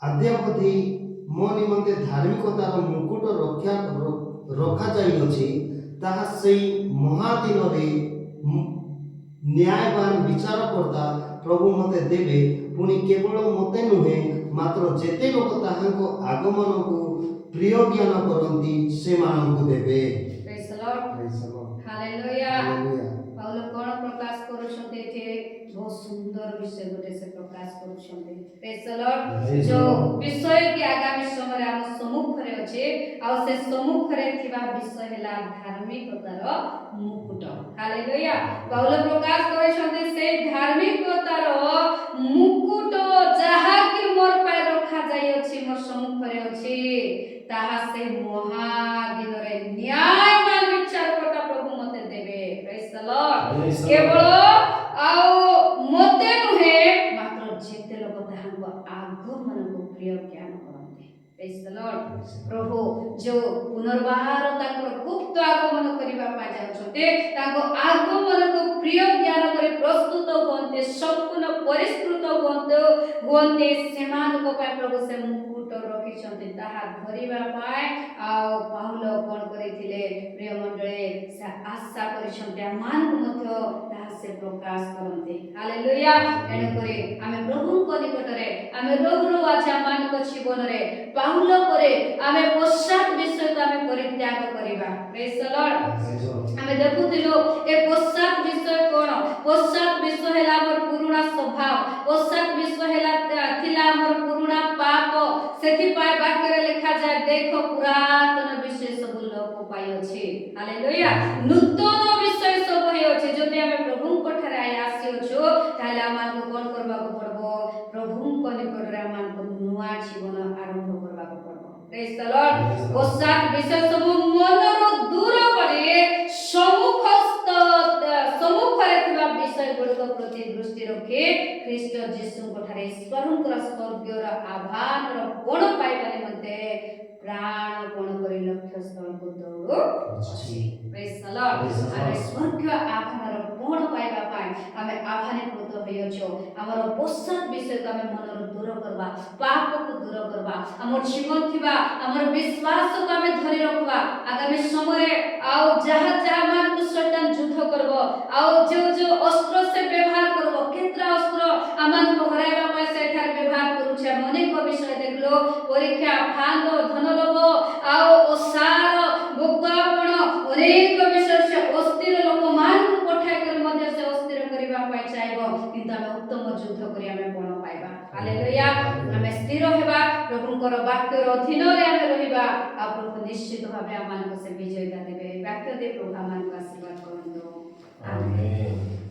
ଆଦ୍ୟାବଧି ମୋ ନିମନ୍ତେ ଧାର୍ମିକତାର ମୁକୁଟ ରଖାଯାଇଅଛି, ତାହା ସେଇ ମହାଦିନରେ ନ୍ୟାୟବାନ ବିଚାରକର୍ତ୍ତା ପ୍ରଭୁ ମୋତେ ଦେବେ। ପୁଣି କେବଳ ମୋତେ ନୁହେଁ, ମାତ୍ର ଯେତେ ଲୋକ ତାହାଙ୍କ ଆଗମନକୁ ପ୍ରିୟ ଜ୍ଞାନ କରନ୍ତି ସେମାନଙ୍କୁ ଦେବେ। ପ୍ରେଜ୍ ଦ Lord. Praise the Lord. Hallelujah. Hallelujah. Paul କଣ ପ୍ରକାଶ କରୁଛନ୍ତି ଏଠି? ବହୁତ ସୁନ୍ଦର ବିଷୟ ଗୋଟେ ସେ ପ୍ରକାଶ କରୁଛନ୍ତି। ପ୍ରେଜ୍ ଦ ଲର୍ଡ। ଯୋଉ ବିଷୟ କି ଆଗାମୀ ସମୟରେ ଆମ ସମ୍ମୁଖରେ ଅଛି, ଆଉ ସେ ସମ୍ମୁଖରେ ଥିବା ବିଷୟ ହେଲା ଧାର୍ମିକତାର ମୁକୁଟ। ହାଲେଲୁୟା। ପାଉଲ ପ୍ରକାଶ କରିଛନ୍ତି ସେ ଧାର୍ମିକତାର ମୁକୁଟ ଯାହାକି ମୋର ପାଇଁ ରଖାଯାଇଅଛି, ମୋର ସମ୍ମୁଖରେ ଅଛି, ତାହା ସେ ମହାଦିନରେ ନ୍ୟାୟବାନ ବିଚାରକର୍ତ୍ତା ପ୍ରଭୁ ମୋତେ ଦେବେ। ପ୍ରେଜ୍ ଦ ଲର୍ଡ। କେବଳ ଆଉ ମୋତେ ନୁହେଁ, ମାତ୍ର ଯେତେ ଲୋକ ତାହାଙ୍କ ଆଗମନକୁ ପ୍ରିୟ ଜ୍ଞାନ କରନ୍ତି। ପ୍ରେଜ୍ ଦ ଲର୍ଡ। ପ୍ରଭୁ ଯୋଉ ପୁନର୍ବାର ତାଙ୍କର ଗୁପ୍ତ ଆଗମନ କରିବା ପାଇଁ ଯାଉଛନ୍ତି, ତାଙ୍କ ଆଗମନକୁ ପ୍ରିୟ ଜ୍ଞାନ କରି ପ୍ରସ୍ତୁତ ହୁଅନ୍ତି, ସମ୍ପୂର୍ଣ୍ଣ ପରିଷ୍କୃତ ହୁଅନ୍ତି, ସେମାନଙ୍କ ପାଇଁ ପ୍ରଭୁ ସେ ମୁକୁଟ ରଖିଛନ୍ତି ତାହା ଧରିବା ପାଇଁ। ଆଉ ପାଉଲ କଣ କରିଥିଲେ ପ୍ରିୟ ମଣ୍ଡଳୀ, ସେ ଆଶା କରିଛନ୍ତି ଆମମାନଙ୍କୁ ମଧ୍ୟ ତାହା ସେ ପ୍ରକାଶ କରନ୍ତି। ହାଲେଲୁୟା। ଏଣୁକରି ଆମେ ପ୍ରଭୁଙ୍କ ନିକଟରେ ଆମେ ରହୁ ଅଛି ଆମମାନଙ୍କ ଜୀବନରେ ପାଉଲ ପରେ ଆମେ ପଶ୍ଚାତ୍ ବିଷୟକୁ ଆମେ ପରିତ୍ୟାଗ କରିବା। ପ୍ରେଜ୍ ଦ ଲର୍ଡ। ଆମେ ଦେଖୁଥିଲୁ ଏ ପଶ୍ଚାତ୍ ବିଷୟ କଣ? ପଶ୍ଚାତ୍ ବିଷୟ ହେଲା ଆମର ପୁରୁଣା ସ୍ୱଭାବ, ପଶ୍ଚାତ୍ ବିଷୟ ହେଲା ଥିଲା ଆମର ପୁରୁଣା ପାପ। ସେଥିପାଇଁ ବାକ୍ୟରେ ଲେଖାଯାଏ, ଦେଖ ପୁରାତନ ବିଷୟ ସବୁ ଲୋପ ପାଇଅଛି, ହାଲେଲୁୟା, ନୂତନ ବିଷୟ ସବୁ ହେଇଅଛି। ଯଦି ଆମେ ପ୍ରଭୁଙ୍କ ଠାରେ ଆସିଅଛୁ ତାହେଲେ ଆମକୁ କଣ କରିବାକୁ ପଡିବ? ପ୍ରଭୁଙ୍କ ନିକଟରେ ଆମକୁ ନୂଆ ଜୀବନ ଆରମ୍ଭ କରିବାକୁ ପଡିବ। ପ୍ରେଜ୍ ଦ ଲର୍ଡ। ପଶ୍ଚାତ୍ ବିଷୟ ସବୁ ମନରୁ ଦୂର କରି ସମ୍ମୁଖରେ ଥିବା ବିଷୟ ଗୁଡ଼ିକ ପ୍ରତି ଦୃଷ୍ଟି ରଖି ଖ୍ରୀଷ୍ଟ ଯୀଶୁଙ୍କ ଠାରେ ଈଶ୍ୱରଙ୍କର ସ୍ୱର୍ଗୀୟର ଆହ୍ୱାନର ପଣ ପାଇବା ନିମନ୍ତେ ପ୍ରାଣପଣ କରି ଲକ୍ଷ୍ୟ ସ୍ଥଳକୁ ଦୌଡ଼ୁଅଛି। ପ୍ରେଜ୍ ଦ ଲର୍ଡ। ଆମେ ସ୍ୱର୍ଗୀୟ ଆହ୍ୱାନର ପଣ ପାଇବା ପାଇଁ ଆମେ ଆହ୍ୱାନୀକୃତ ହୋଇଅଛୁ। ଆମର ପଶ୍ଚାତ୍ ବିଷୟକୁ ଆମେ ମନରୁ ଦୂର କରିବା, ପାପକୁ ଦୂର କରିବା, ଆମର ଜୀବନ ଥିବା ଆମର ବିଶ୍ୱାସକୁ ଆମେ ଧରି ରଖିବା। ଆଗାମୀ ସମୟରେ ଆଉ ଯାହା ମାନଙ୍କୁ ଶୈତାନ ଯୁଦ୍ଧ କରିବ, ଆଉ ଯୋଉ ଅସ୍ତ୍ର ସେ ବ୍ୟବହାର କରିବ, କେତେଟା ଅସ୍ତ୍ର ଆମମାନଙ୍କୁ ହରାଇବା ପାଇଁ ସେଠାରେ ବ୍ୟବହାର କରୁଛି। ଆମେ ଅନେକ ବିଷୟ ଦେଖିଲୁ, ପରୀକ୍ଷା, ଫାନ୍ଦ, ଧନଲୋଭ, ଆଉ ଓସାର, ଭୋଗାପଣ, ଅନେକ ବିଷୟ ସେ ଅସ୍ଥିର ଲୋକମାନଙ୍କୁ ପଠାଇ କରି ମଧ୍ୟ ସେ ଅସ୍ଥିର କରିବା ପାଇଁ ଚାହିଁବ, କିନ୍ତୁ ଆମେ ଉତ୍ତମ ଯୁଦ୍ଧ କରି ଆମେ ପଣ ପାଇବା। ହାଲେଲୁୟା। ଆମେ ସ୍ଥିର ହେବା, ପ୍ରଭୁଙ୍କର ବାକ୍ୟର ଅଧୀନରେ ଆମେ ରହିବା, ଆଉ ପ୍ରଭୁ ନିଶ୍ଚିତ ଭାବେ ଆମମାନଙ୍କୁ ସେ ବିଜୟତା ଦେବେ। ବାକ୍ୟ ଦେଇ ପ୍ରଭୁ ଆମମାନଙ୍କୁ ଆଶୀର୍ବାଦ କରନ୍ତୁ। ଆମେନ୍।